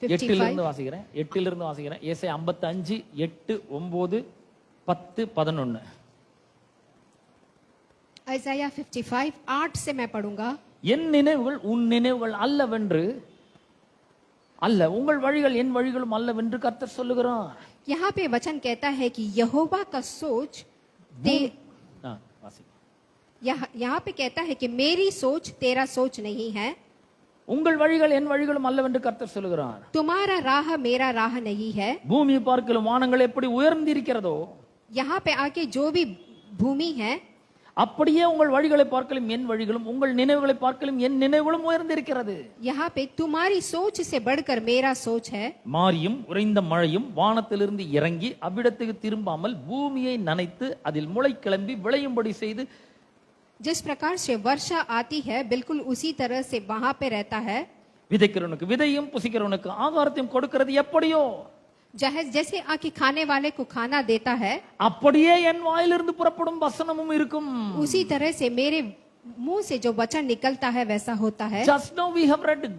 [SPEAKER 1] 8 வாசிக்கிறேன் 8 வாசிக்கிறேன் ஏசாயா 55 8 9 10 11.
[SPEAKER 2] आइसाया 55 8 से मैं पढ़ूंगा
[SPEAKER 1] என் நினைவுகள் உன் நினைவுகள் அல்லவென்று அல்ல உங்கள் வழிகள் என் வழிகளும் அல்லவென்று கர்த்தர் சொல்லுகிறார்.
[SPEAKER 2] यहाँ पे वचन कहता है कि यहोवा का सोच यहाँ पे कहता है कि मेरी सोच तेरा सोच नहीं है
[SPEAKER 1] உங்கள் வழிகள் என் வழிகளும் அல்லவென்று கர்த்தர் சொல்லுகிறார்.
[SPEAKER 2] तुम्हारा राह मेरा राह नहीं है
[SPEAKER 1] பூமியை பார்க்கிலும் வானங்கள் எப்படி உயர்ந்திருக்கிறதோ
[SPEAKER 2] यहाँ पे आके जो भी भूमि है
[SPEAKER 1] அப்படியே உங்கள் வழிகளை பார்க்கலும் என் வழிகளும் உங்கள் நினைவுகளை பார்க்கலும் என் நினைவுகளும் உயர்ந்திருக்கிறது.
[SPEAKER 2] यहाँ पे तुम्हारी सोच से बढ़कर मेरा सोच है
[SPEAKER 1] மாரியும் உறைந்த மழையும் வானத்திலிருந்து இறங்கி அவ்விடத்துக்கு திரும்பாமல் பூமியை நனைத்து அதில் முளை கிளம்பி விளையும்படி செய்து
[SPEAKER 2] जिस प्रकार से वर्षा आती है बिल्कुल उसी तरह से वहां पे रहता है
[SPEAKER 1] விதைக்கிறவனுக்கு விதையும் புசிக்கிறவனுக்கு ஆகாரத்தையும் கொடுக்கிறது எப்படியோ
[SPEAKER 2] जैसे आके खाने वाले को खाना देता है
[SPEAKER 1] அப்படியே என் வாயிலிருந்து புறப்படும் வசனமும் இருக்கும்.
[SPEAKER 2] उसी तरह से मेरे मुंह से जो वचन निकलता है वैसा होता है.
[SPEAKER 1] Just now we have read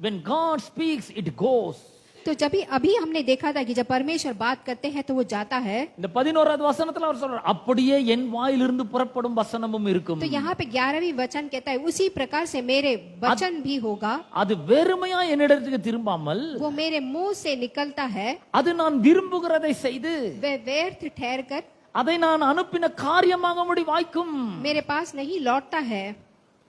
[SPEAKER 1] when God speaks it goes.
[SPEAKER 2] तो जब अभी हमने देखा था कि जब परमेश्वर बात करते हैं तो वो जाता है.
[SPEAKER 1] இந்த 11வது வசனத்துல அவர் சொல்றார் அப்படியே என் வாயிலிருந்து புறப்படும் வசனமும் இருக்கும்.
[SPEAKER 2] तो यहाँ पे 11वीं वचन कहता है उसी प्रकार से मेरे वचन भी होगा.
[SPEAKER 1] அது வெறுமையா என்னிடத்துக்கு திரும்பாமல்
[SPEAKER 2] वो मेरे मुंह से निकलता है.
[SPEAKER 1] அது நான் விரும்புகிறதை செய்து
[SPEAKER 2] वे व्यर्थ ठहर कर
[SPEAKER 1] அதை நான் அனுப்பின காரியமாக முடி வாய்க்கும்.
[SPEAKER 2] मेरे पास नहीं लौटता है.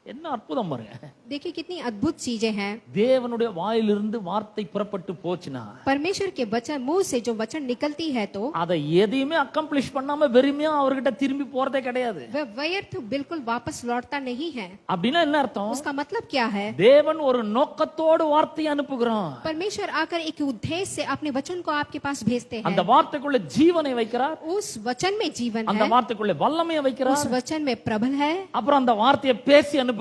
[SPEAKER 1] என்ன அற்புதம் பாருங்க.
[SPEAKER 2] देखिए कितनी अद्भुत चीजें हैं.
[SPEAKER 1] தேவனுடைய வாயிலிருந்து வார்த்தை புறப்பட்டு போச்சுனா
[SPEAKER 2] परमेश्वर के वचन मुंह से जो वचन निकलती है तो
[SPEAKER 1] அதை எதையுமே அக்கம்ப்ளிஷ் பண்ணாம வெறுமையா அவர்கிட்ட திரும்பி போறதே கிடையாது.
[SPEAKER 2] वह व्यर्थ बिल्कुल वापस लौटता नहीं है.
[SPEAKER 1] அப்படின்னா என்ன அர்த்தம்?
[SPEAKER 2] उसका मतलब क्या है?
[SPEAKER 1] தேவன் ஒரு நோக்கத்தோடு வார்த்தையை அனுப்புகிறார்.
[SPEAKER 2] परमेश्वर आकर एक उद्देश्य से अपने वचन को आपके पास भेजते हैं.
[SPEAKER 1] அந்த வார்த்தைக்குள்ள ஜீவனை வைக்கிறார்.
[SPEAKER 2] उस वचन में जीवन
[SPEAKER 1] அந்த
[SPEAKER 2] है.
[SPEAKER 1] வார்த்தைக்குள்ள வல்லமையை வைக்கிறார்.
[SPEAKER 2] उस वचन में प्रबल है.
[SPEAKER 1] அப்புறம் அந்த வார்த்தையை பேசி அனுப்புகிறார்.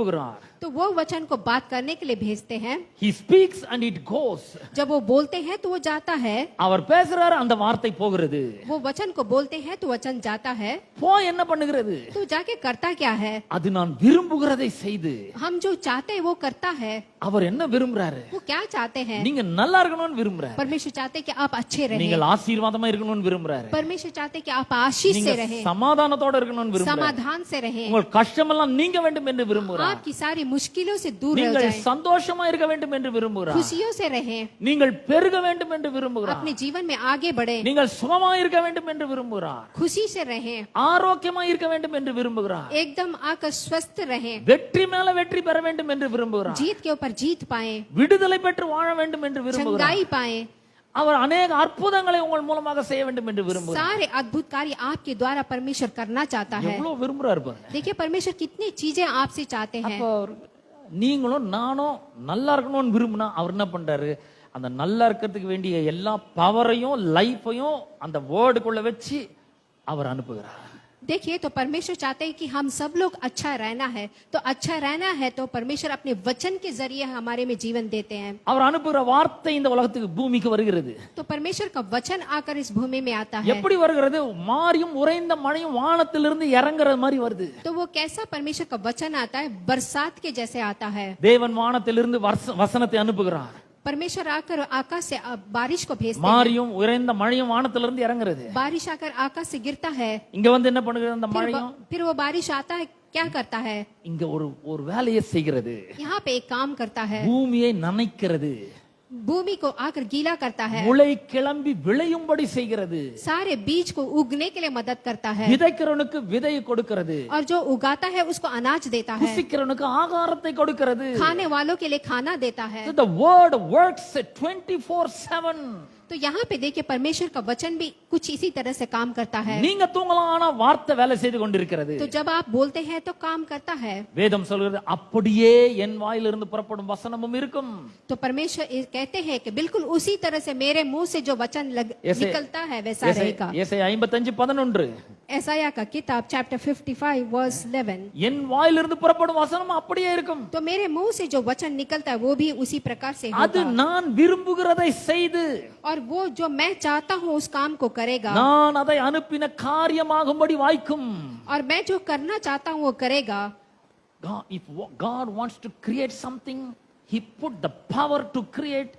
[SPEAKER 2] तो वो वचन को बात करने के लिए भेजते हैं.
[SPEAKER 1] He speaks and it goes.
[SPEAKER 2] जब वो बोलते हैं तो वो जाता है.
[SPEAKER 1] அவர் பேசுறாரு அந்த வார்த்தை போகிறது.
[SPEAKER 2] वो वचन को बोलते हैं तो वचन जाता है.
[SPEAKER 1] போய் என்ன பண்ணுகிறது?
[SPEAKER 2] तो जाके करता क्या है?
[SPEAKER 1] அது நான் விரும்புகிறதை செய்து
[SPEAKER 2] हम जो चाहते हैं वो करता है.
[SPEAKER 1] அவர் என்ன விரும்புறாரு?
[SPEAKER 2] वो क्या चाहते हैं?
[SPEAKER 1] நீங்க நல்லா இருக்கணும்னு விரும்புறாரு.
[SPEAKER 2] परमेश्वर चाहते हैं कि आप अच्छे रहें.
[SPEAKER 1] நீங்கள் ஆசீர்வாதமா இருக்கணும்னு விரும்புறாரு.
[SPEAKER 2] परमेश्वर चाहते हैं कि आप आशीष से
[SPEAKER 1] நீங்க
[SPEAKER 2] रहें.
[SPEAKER 1] சமாதானத்தோட இருக்கணும்னு விரும்புறாரு.
[SPEAKER 2] समाधान से रहें.
[SPEAKER 1] உங்கள் கஷ்டமெல்லாம் நீங்க வேண்டும் என்று விரும்புகிறார்.
[SPEAKER 2] आपकी सारी मुश्किलों से दूर रह
[SPEAKER 1] நீங்கள்
[SPEAKER 2] जाएं.
[SPEAKER 1] சந்தோஷமா இருக்க வேண்டும் என்று விரும்புகிறார்.
[SPEAKER 2] खुशियों से रहें.
[SPEAKER 1] நீங்கள் பெருக வேண்டும் என்று விரும்புகிறார்.
[SPEAKER 2] अपने जीवन में आगे बढ़े.
[SPEAKER 1] நீங்கள் சுகமா இருக்க வேண்டும் என்று விரும்புகிறார்.
[SPEAKER 2] खुशी से रहें.
[SPEAKER 1] ஆரோக்கியமா இருக்க வேண்டும் என்று விரும்புகிறார்.
[SPEAKER 2] एकदम आकर स्वस्थ रहें.
[SPEAKER 1] வெற்றி மேல வெற்றி பெற வேண்டும் என்று விரும்புகிறார்.
[SPEAKER 2] जीत के ऊपर जीत पाए.
[SPEAKER 1] விடுதலை பெற்று வாழ வேண்டும் என்று விரும்புகிறார்.
[SPEAKER 2] चंगाई पाए.
[SPEAKER 1] அவர் अनेक அற்புதங்களை உங்கள் மூலமாக செய்ய வேண்டும் என்று விரும்புகிறார்.
[SPEAKER 2] सारे अद्भुत कार्य आपके द्वारा परमेश्वर करना चाहता है.
[SPEAKER 1] எவ்வளவு விரும்புறாரு பாருங்க.
[SPEAKER 2] देखिए परमेश्वर कितनी चीजें आपसे चाहते हैं.
[SPEAKER 1] அப்ப நீங்களும் நானும் நல்லா இருக்கணும்னு விரும்பினா அவர் என்ன பண்றாரு? அந்த நல்லா இருக்கிறதுக்கு வேண்டிய எல்லா பவரையும் லைஃபையும் அந்த வேர்டுக்குள்ள வச்சு அவர் அனுப்புகிறார்.
[SPEAKER 2] देखिए तो परमेश्वर चाहते हैं कि हम सब लोग अच्छा रहना है. तो अच्छा रहना है तो परमेश्वर अपने वचन के जरिए हमारे में जीवन देते हैं.
[SPEAKER 1] அவர் அனுப்புகிற வார்த்தை இந்த உலகத்துக்கு பூமிக்கு வருகிறது.
[SPEAKER 2] तो परमेश्वर का वचन आकर इस भूमि में आता है.
[SPEAKER 1] எப்படி வருகிறது? மாரியும் உறைந்த மழையும் வானத்திலிருந்து இறங்குற மாதிரி வருது.
[SPEAKER 2] तो वो कैसा परमेश्वर का वचन आता है? बरसात के जैसे आता है.
[SPEAKER 1] தேவன் வானத்திலிருந்து வசனத்தை அனுப்புகிறார்.
[SPEAKER 2] परमेश्वर आकर आकाश से बारिश को भेजते हैं.
[SPEAKER 1] மாரியும் உறைந்த மழையும் வானத்திலிருந்து இறங்குறது.
[SPEAKER 2] बारिश आकर आकाश से गिरता है.
[SPEAKER 1] இங்க வந்து என்ன பண்ணுகிறது? அந்த மழையும்
[SPEAKER 2] फिर वो बारिश आता है क्या करता है?
[SPEAKER 1] இங்க ஒரு வேலையை செய்கிறது.
[SPEAKER 2] यहाँ पे एक काम करता है.
[SPEAKER 1] பூமியை நனைக்கிறது.
[SPEAKER 2] भूमि को आकर गीला करता है,
[SPEAKER 1] முளை கிளம்பி விளையும்படி செய்கிறது,
[SPEAKER 2] सारे बीज को उगने के लिए मदद करता है,
[SPEAKER 1] விதைக்கிறவனுக்கு விதையை கொடுக்கிறது,
[SPEAKER 2] और जो उगाता है उसको अनाज देता है,
[SPEAKER 1] புசிக்கிறவனுக்கு ஆகாரத்தை கொடுக்கிறது.
[SPEAKER 2] खाने वालों के लिए खाना देता है.
[SPEAKER 1] So the word works 24/7.
[SPEAKER 2] तो यहाँ पे देखिए परमेश्वर का वचन भी कुछ इसी तरह से काम करता है.
[SPEAKER 1] நீங்க தூங்கலாம், ஆனா வார்த்தை வேலை செய்து கொண்டிருக்கிறது.
[SPEAKER 2] तो जब आप बोलते हैं तो काम करता है.
[SPEAKER 1] வேதம் சொல்கிறது அப்படியே என் வாயிலிருந்து புறப்படும் வசனமும் இருக்கும்.
[SPEAKER 2] तो परमेश्वर कहते हैं कि बिल्कुल उसी तरह से मेरे मुंह से जो वचन निकलता है वैसा रहेगा.
[SPEAKER 1] ஏசாயா 55:11.
[SPEAKER 2] एसाया का किताब चैप्टर 55 वर्स 11.
[SPEAKER 1] என் வாயிலிருந்து புறப்படும் வசனம் அப்படியே இருக்கும்.
[SPEAKER 2] तो मेरे मुंह से जो वचन निकलता है वो भी उसी प्रकार से
[SPEAKER 1] அது
[SPEAKER 2] होगा.
[SPEAKER 1] நான் விரும்புகிறதை செய்து,
[SPEAKER 2] और वो जो मैं चाहता हूँ उस काम को करेगा.
[SPEAKER 1] நான் அதை அனுப்பின காரியமாகும்படி வாய்க்கும்.
[SPEAKER 2] और मैं जो करना चाहता हूँ वो करेगा.
[SPEAKER 1] If God wants to create something, He put the power to create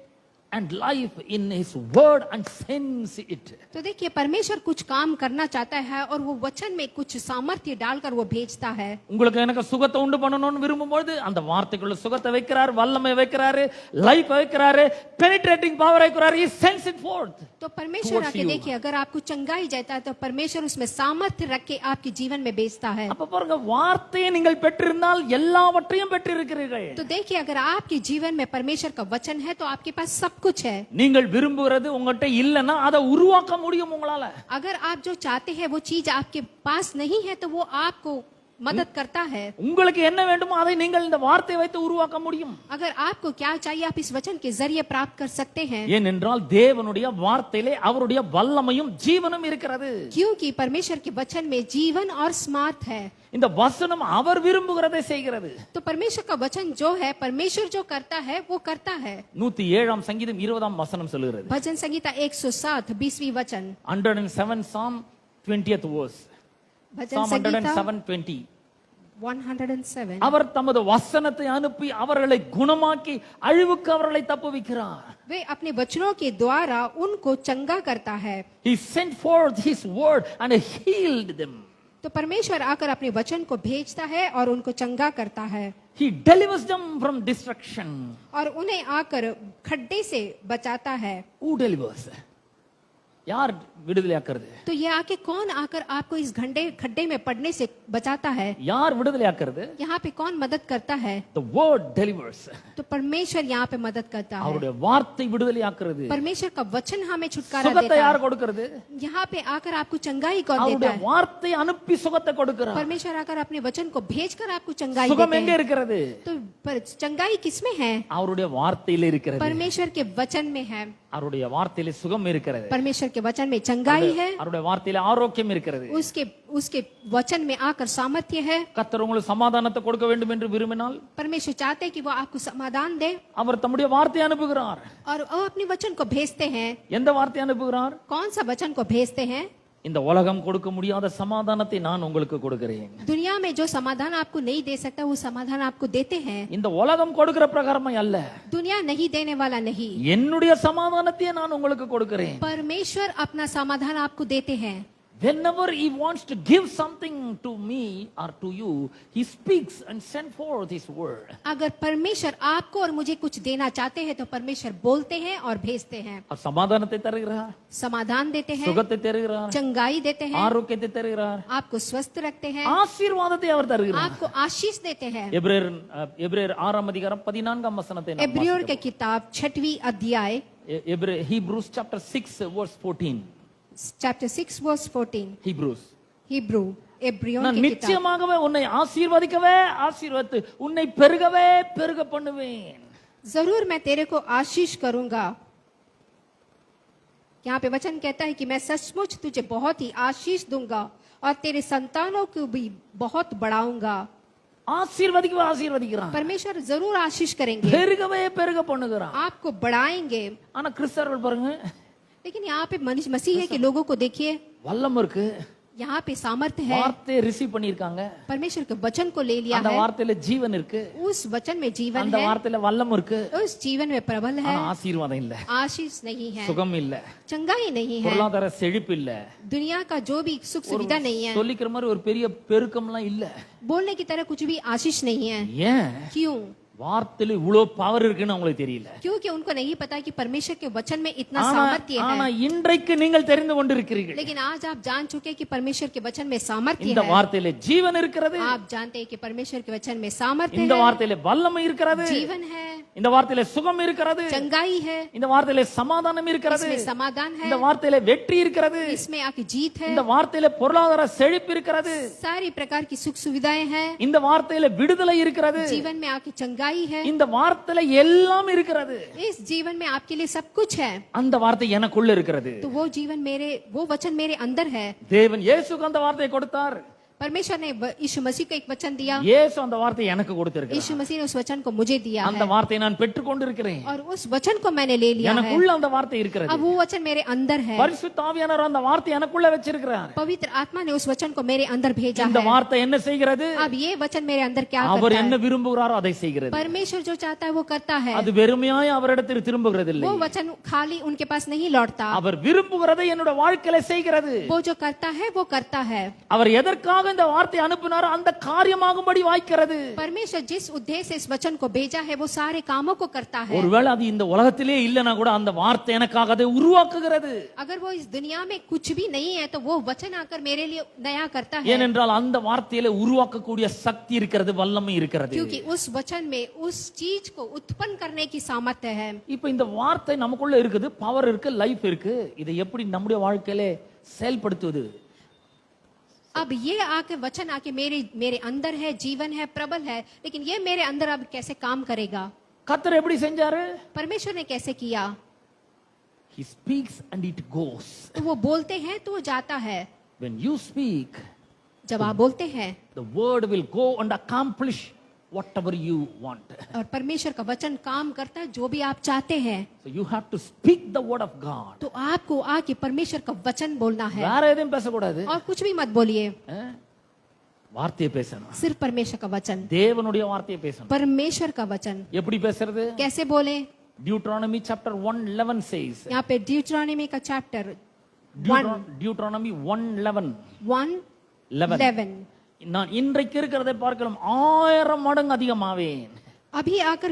[SPEAKER 1] and life in His word and sends it.
[SPEAKER 2] तो देखिए परमेश्वर कुछ काम करना चाहता है और वो वचन में कुछ सामर्थ्य डालकर वो भेजता है.
[SPEAKER 1] உங்களுக்கு எனக்கு சுகத்தை உண்டு பண்ணணும்னு விரும்பும்போது அந்த வார்த்தைக்குள்ள சுகத்தை வைக்கிறார், வல்லமை வைக்கிறாரு, லைஃப் வைக்கிறாரு, penetrating power வைக்கிறாரு, He sends it forth.
[SPEAKER 2] तो परमेश्वर आके देखिए अगर आपको चंगाई जाता है तो परमेश्वर उसमें सामर्थ्य रख के आपके जीवन में भेजता है.
[SPEAKER 1] அப்ப பாருங்க, வார்த்தையை நீங்கள் பெற்றிருந்தால் எல்லாவற்றையும் பெற்றிருக்கிறீர்கள்.
[SPEAKER 2] तो देखिए अगर आपके जीवन में परमेश्वर का वचन है तो आपके पास सब कुछ है.
[SPEAKER 1] நீங்கள் விரும்புகிறது உங்கள்கிட்ட இல்லைன்னா அதை உருவாக்க முடியும் உங்களால.
[SPEAKER 2] अगर आप जो चाहते हैं वो चीज आपके पास नहीं है तो वो आपको मदद करता है.
[SPEAKER 1] உங்களுக்கு என்ன வேண்டுமோ அதை நீங்கள் இந்த வார்த்தையை வைத்து உருவாக்க முடியும்.
[SPEAKER 2] अगर आपको क्या चाहिए आप इस वचन के जरिए प्राप्त कर सकते हैं.
[SPEAKER 1] ஏனென்றால் தேவனுடைய வார்த்தையிலே அவருடைய வல்லமையும் ஜீவனும் இருக்கிறது.
[SPEAKER 2] क्योंकि परमेश्वर के वचन में जीवन और स्मार्थ है.
[SPEAKER 1] இந்த வசனம் அவர் விரும்புகிறதை செய்கிறது.
[SPEAKER 2] तो परमेश्वर का वचन जो है परमेश्वर जो करता है वो करता है.
[SPEAKER 1] 107 சங்கீதம் 20 வசனம் சொல்கிறது.
[SPEAKER 2] भजन संहिता 107 20वीं वचन.
[SPEAKER 1] 107 Psalm 20th verse.
[SPEAKER 2] भजन
[SPEAKER 1] Psalm
[SPEAKER 2] संहिता
[SPEAKER 1] 107:20.
[SPEAKER 2] 107.
[SPEAKER 1] அவர் தமது வசனத்தை அனுப்பி அவர்களை குணமாக்கி அழிவுக்கு அவர்களை தப்புவிக்கிறார்.
[SPEAKER 2] वे अपने वचनों के द्वारा उनको चंगा करता है.
[SPEAKER 1] He sent forth his word and healed them.
[SPEAKER 2] तो परमेश्वर आकर अपने वचन को भेजता है और उनको चंगा करता है.
[SPEAKER 1] He delivers them from destruction.
[SPEAKER 2] और उन्हें आकर खड्डे से बचाता है.
[SPEAKER 1] Who delivers? यार விடுதலையாக்குறது?
[SPEAKER 2] तो ये आके कौन आकर आपको इस खड्डे में पड़ने से बचाता है?
[SPEAKER 1] यार விடுதலையாக்குறது?
[SPEAKER 2] यहाँ पे कौन मदद करता है?
[SPEAKER 1] The word delivers.
[SPEAKER 2] तो परमेश्वर यहाँ पे मदद करता है.
[SPEAKER 1] அவருடைய வார்த்தை விடுதலையாக்குறது.
[SPEAKER 2] परमेश्वर का वचन हमें छुटकारा
[SPEAKER 1] சுகத்தை
[SPEAKER 2] देता
[SPEAKER 1] யார்
[SPEAKER 2] है.
[SPEAKER 1] கொடுக்கிறது?
[SPEAKER 2] यहाँ पे आकर आपको चंगाई कौन देता
[SPEAKER 1] அவருடைய
[SPEAKER 2] है?
[SPEAKER 1] வார்த்தை அனுப்பி சுகத்தை கொடுக்கிறார்.
[SPEAKER 2] परमेश्वर आकर अपने वचन को भेजकर आपको चंगाई
[SPEAKER 1] சுகம்
[SPEAKER 2] देते
[SPEAKER 1] எங்க
[SPEAKER 2] हैं.
[SPEAKER 1] இருக்கிறது?
[SPEAKER 2] तो चंगाई किसमें है?
[SPEAKER 1] அவருடைய வார்த்தையில இருக்கிறது.
[SPEAKER 2] परमेश्वर के वचन में है.
[SPEAKER 1] அவருடைய வார்த்தையில சுகம் இருக்கிறது.
[SPEAKER 2] परमेश्वर के वचन में चंगाई है.
[SPEAKER 1] அவருடைய வார்த்தையில ஆரோக்கியம் இருக்கிறது.
[SPEAKER 2] उसके वचन में आकर सामर्थ्य है.
[SPEAKER 1] கர்த்தர் உங்களுக்கு சமாதானத்தை கொடுக்க வேண்டும் என்று விரும்பினால்
[SPEAKER 2] परमेश्वर चाहते हैं कि वो आपको समाधान दे
[SPEAKER 1] அவர் தம்முடைய வார்த்தையை அனுப்புகிறார்.
[SPEAKER 2] और वो अपने वचन को भेजते हैं.
[SPEAKER 1] எந்த வார்த்தையை அனுப்புகிறார்?
[SPEAKER 2] कौन सा वचन को भेजते हैं?
[SPEAKER 1] இந்த உலகம் கொடுக்க முடியாத சமாதானத்தை நான் உங்களுக்கு கொடுக்கிறேன்.
[SPEAKER 2] दुनिया में जो समाधान आपको नहीं दे सकता वो समाधान आपको देते हैं.
[SPEAKER 1] இந்த உலகம் கொடுக்கிற பிரகாரமா அல்ல,
[SPEAKER 2] दुनिया नहीं देने वाला नहीं.
[SPEAKER 1] என்னுடைய சமாதானத்தை நான் உங்களுக்கு கொடுக்கிறேன்.
[SPEAKER 2] परमेश्वर अपना समाधान आपको देते हैं.
[SPEAKER 1] Whenever he wants to give something to me or to you, he speaks and send forth his word.
[SPEAKER 2] अगर परमेश्वर आपको और मुझे कुछ देना चाहते हैं तो परमेश्वर बोलते हैं और भेजते हैं.
[SPEAKER 1] அவர் சமாதானத்தை தருகிறார்,
[SPEAKER 2] समाधान देते हैं,
[SPEAKER 1] சுகத்தை தருகிறார்,
[SPEAKER 2] चंगाई देते हैं,
[SPEAKER 1] ஆரோக்கியத்தை தருகிறார்,
[SPEAKER 2] आपको स्वस्थ रखते हैं,
[SPEAKER 1] ஆசீர்வாதத்தை அவர் தருகிறார்.
[SPEAKER 2] आपको आशीष देते हैं.
[SPEAKER 1] எபிரேயர் 6 அதிகாரம் 14 வசனத்தை நாம்
[SPEAKER 2] एब्रियोर की किताब 6वीं अध्याय
[SPEAKER 1] Hebrews chapter 6 verse 14.
[SPEAKER 2] chapter 6 verse 14.
[SPEAKER 1] Hebrews.
[SPEAKER 2] Hebrew एब्रियोन
[SPEAKER 1] நான்
[SPEAKER 2] की किताब.
[SPEAKER 1] நிச்சயமாகவே உன்னை ஆசீர்வதிக்கவே ஆசீர்வதித்து உன்னை பெருகவே பெருக பண்ணுவேன்.
[SPEAKER 2] जरूर मैं तेरे को आशीष करूंगा. यहाँ पे वचन कहता है कि मैं सचमुच तुझे बहुत ही आशीष दूंगा और तेरे संतानों को भी बहुत बढ़ाऊंगा.
[SPEAKER 1] ஆசீர்வதிக்கவே ஆசீர்வதிக்கிறான்,
[SPEAKER 2] परमेश्वर जरूर आशीष करेंगे,
[SPEAKER 1] பெருகவே பெருக பண்ணுகிறான்.
[SPEAKER 2] आपको बढ़ाएंगे.
[SPEAKER 1] ஆனா கிறிஸ்தவர்கள் பாருங்க,
[SPEAKER 2] लेकिन यहाँ पे मसीह है कि लोगों को देखिए
[SPEAKER 1] வல்லம் இருக்கு,
[SPEAKER 2] यहाँ पे सामर्थ्य है.
[SPEAKER 1] வார்த்தையை ரிசீவ் பண்ணிருக்காங்க,
[SPEAKER 2] परमेश्वर के वचन को ले लिया
[SPEAKER 1] அந்த
[SPEAKER 2] है.
[SPEAKER 1] வார்த்தையில ஜீவன் இருக்கு,
[SPEAKER 2] उस वचन में जीवन
[SPEAKER 1] அந்த
[SPEAKER 2] है,
[SPEAKER 1] வார்த்தையில வல்லம் இருக்கு,
[SPEAKER 2] उस जीवन में प्रबल है.
[SPEAKER 1] ஆனா ஆசீர்வாதம் இல்ல,
[SPEAKER 2] आशीष नहीं है,
[SPEAKER 1] சுகம் இல்ல,
[SPEAKER 2] चंगाई नहीं है,
[SPEAKER 1] பொருளாதார செழிப்பு இல்ல,
[SPEAKER 2] दुनिया का जो भी सुख सुविधा नहीं है,
[SPEAKER 1] சொல்லிக்கிற மாதிரி ஒரு பெரிய பெருக்கம்லாம் இல்ல.
[SPEAKER 2] बोलने की तरह कुछ भी आशीष नहीं है.
[SPEAKER 1] ஏன்?
[SPEAKER 2] क्यों?
[SPEAKER 1] வார்த்தையில இவ்வளவு பவர் இருக்குன்னு அவங்களுக்கு தெரியல.
[SPEAKER 2] क्योंकि उनको नहीं पता कि परमेश्वर के वचन में इतना
[SPEAKER 1] ஆனா
[SPEAKER 2] सामर्थ्य
[SPEAKER 1] ஆனா
[SPEAKER 2] है।
[SPEAKER 1] இன்றைக்கு நீங்கள் தெரிந்து கொண்டிருக்கிறீர்கள்,
[SPEAKER 2] लेकिन आज आप जान चुके कि परमेश्वर के वचन में सामर्थ्य
[SPEAKER 1] இந்த
[SPEAKER 2] है।
[SPEAKER 1] வார்த்தையில ஜீவன் இருக்கிறது,
[SPEAKER 2] आप जानते हैं कि परमेश्वर के वचन में सामर्थ्य
[SPEAKER 1] இந்த
[SPEAKER 2] है,
[SPEAKER 1] வார்த்தையில வல்லமை இருக்கிறது,
[SPEAKER 2] जीवन है,
[SPEAKER 1] இந்த வார்த்தையில சுகம் இருக்கிறது,
[SPEAKER 2] चंगाई है,
[SPEAKER 1] இந்த வார்த்தையில சமாதானம் இருக்கிறது,
[SPEAKER 2] इसमें समाधान है,
[SPEAKER 1] இந்த வார்த்தையில வெற்றி இருக்கிறது,
[SPEAKER 2] इसमें आके जीत है,
[SPEAKER 1] இந்த வார்த்தையில பொருளாதார செழிப்பு இருக்கிறது,
[SPEAKER 2] सारी प्रकार की सुख सुविधाएं हैं,
[SPEAKER 1] இந்த வார்த்தையில விடுதலை இருக்கிறது,
[SPEAKER 2] जीवन में आके चंगाई है,
[SPEAKER 1] இந்த வார்த்தையில எல்லாம் இருக்கிறது.
[SPEAKER 2] इस जीवन में आपके लिए सब कुछ है।
[SPEAKER 1] அந்த வார்த்தை எனக்குள்ள இருக்கிறது.
[SPEAKER 2] तो वो जीवन वो वचन मेरे अंदर है।
[SPEAKER 1] தேவன் இயேசுக்கு அந்த வார்த்தையை கொடுத்தார்,
[SPEAKER 2] परमेश्वर ने यीशु मसीह को एक वचन दिया,
[SPEAKER 1] இயேசு அந்த வார்த்தையை எனக்கு கொடுத்திருக்கிறார்.
[SPEAKER 2] यीशु मसीह ने उस वचन को मुझे दिया
[SPEAKER 1] அந்த
[SPEAKER 2] है
[SPEAKER 1] வார்த்தையை நான் பெற்றுக் கொண்டிருக்கிறேன்.
[SPEAKER 2] और उस वचन को मैंने ले लिया है।
[SPEAKER 1] எனக்குள்ள அந்த வார்த்தை இருக்கிறது.
[SPEAKER 2] अब वो वचन मेरे अंदर है।
[SPEAKER 1] பரிசுத்த ஆவியானவர் அந்த வார்த்தையை எனக்குள்ள வச்சிருக்கிறார்.
[SPEAKER 2] पवित्र आत्मा ने उस वचन को मेरे अंदर भेजा
[SPEAKER 1] இந்த
[SPEAKER 2] है।
[SPEAKER 1] வார்த்தை என்ன செய்கிறது?
[SPEAKER 2] अब ये वचन मेरे अंदर क्या
[SPEAKER 1] அவர்
[SPEAKER 2] करता
[SPEAKER 1] என்ன
[SPEAKER 2] है?
[SPEAKER 1] விரும்புகிறாரோ அதை செய்கிறது.
[SPEAKER 2] परमेश्वर जो चाहता है वो करता है।
[SPEAKER 1] அது வெறுமையாய் அவரிடத்தில் திரும்புகிறது இல்லை.
[SPEAKER 2] वो वचन खाली उनके पास नहीं लौटता।
[SPEAKER 1] அவர் விரும்புகிறதை என்னோட வாழ்க்கையில செய்கிறது.
[SPEAKER 2] वो जो करता है वो करता है।
[SPEAKER 1] அவர் எதற்காக இந்த வார்த்தையை அனுப்பினாரோ அந்த காரியமாகும்படி வாய்க்கிறது.
[SPEAKER 2] परमेश्वर जिस उद्देश्य से इस वचन को भेजा है वो सारे कामों को करता है।
[SPEAKER 1] ஒருவேளை அது இந்த உலகத்திலே இல்லனா கூட அந்த வார்த்தை எனக்காக அதை உருவாக்குகிறது.
[SPEAKER 2] अगर वो इस दुनिया में कुछ भी नहीं है तो वो वचन आकर मेरे लिए नया करता है।
[SPEAKER 1] ஏனென்றால் அந்த வார்த்தையில உருவாக்கக்கூடிய சக்தி இருக்கிறது, வல்லமை இருக்கிறது.
[SPEAKER 2] क्योंकि उस वचन में उस चीज को उत्पन्न करने की सामर्थ्य है।
[SPEAKER 1] இப்போ இந்த வார்த்தை நமக்குள்ள இருக்குது, பவர் இருக்கு, லைஃப் இருக்கு. இதை எப்படி நம்முடைய வாழ்க்கையில செயல்படுத்துவது?
[SPEAKER 2] अब ये आके वचन आके मेरे अंदर है, जीवन है, प्रबल है, लेकिन ये मेरे अंदर अब कैसे काम करेगा?
[SPEAKER 1] கர்த்தர் எப்படி செஞ்சாரு?
[SPEAKER 2] परमेश्वर ने कैसे किया?
[SPEAKER 1] He speaks and it goes.
[SPEAKER 2] तो वो बोलते हैं तो वो जाता है।
[SPEAKER 1] When you speak,
[SPEAKER 2] जब आप बोलते हैं
[SPEAKER 1] the word will go and accomplish whatever you want.
[SPEAKER 2] और परमेश्वर का वचन काम करता है जो भी आप चाहते हैं।
[SPEAKER 1] So you have to speak the word of God.
[SPEAKER 2] तो आपको आके परमेश्वर का वचन बोलना है
[SPEAKER 1] வேற எதையும் பேசக்கூடாது.
[SPEAKER 2] और कुछ भी मत बोलिए,
[SPEAKER 1] வார்த்தையை பேசணும்.
[SPEAKER 2] सिर्फ परमेश्वर का वचन,
[SPEAKER 1] தேவனுடைய வார்த்தையை பேசணும்.
[SPEAKER 2] परमेश्वर का वचन।
[SPEAKER 1] எப்படி பேசுறது?
[SPEAKER 2] कैसे बोले?
[SPEAKER 1] Deuteronomy chapter 1:11 says.
[SPEAKER 2] यहाँ पे ड्यूटरॉनमी का चैप्टर
[SPEAKER 1] Deuteronomy 1:11.
[SPEAKER 2] 1:11
[SPEAKER 1] நான் இன்றைக்கு இருக்கிறதை பார்க்கலாம் 1000 மடங்கு அதிகமாவேன்.
[SPEAKER 2] अभी आकर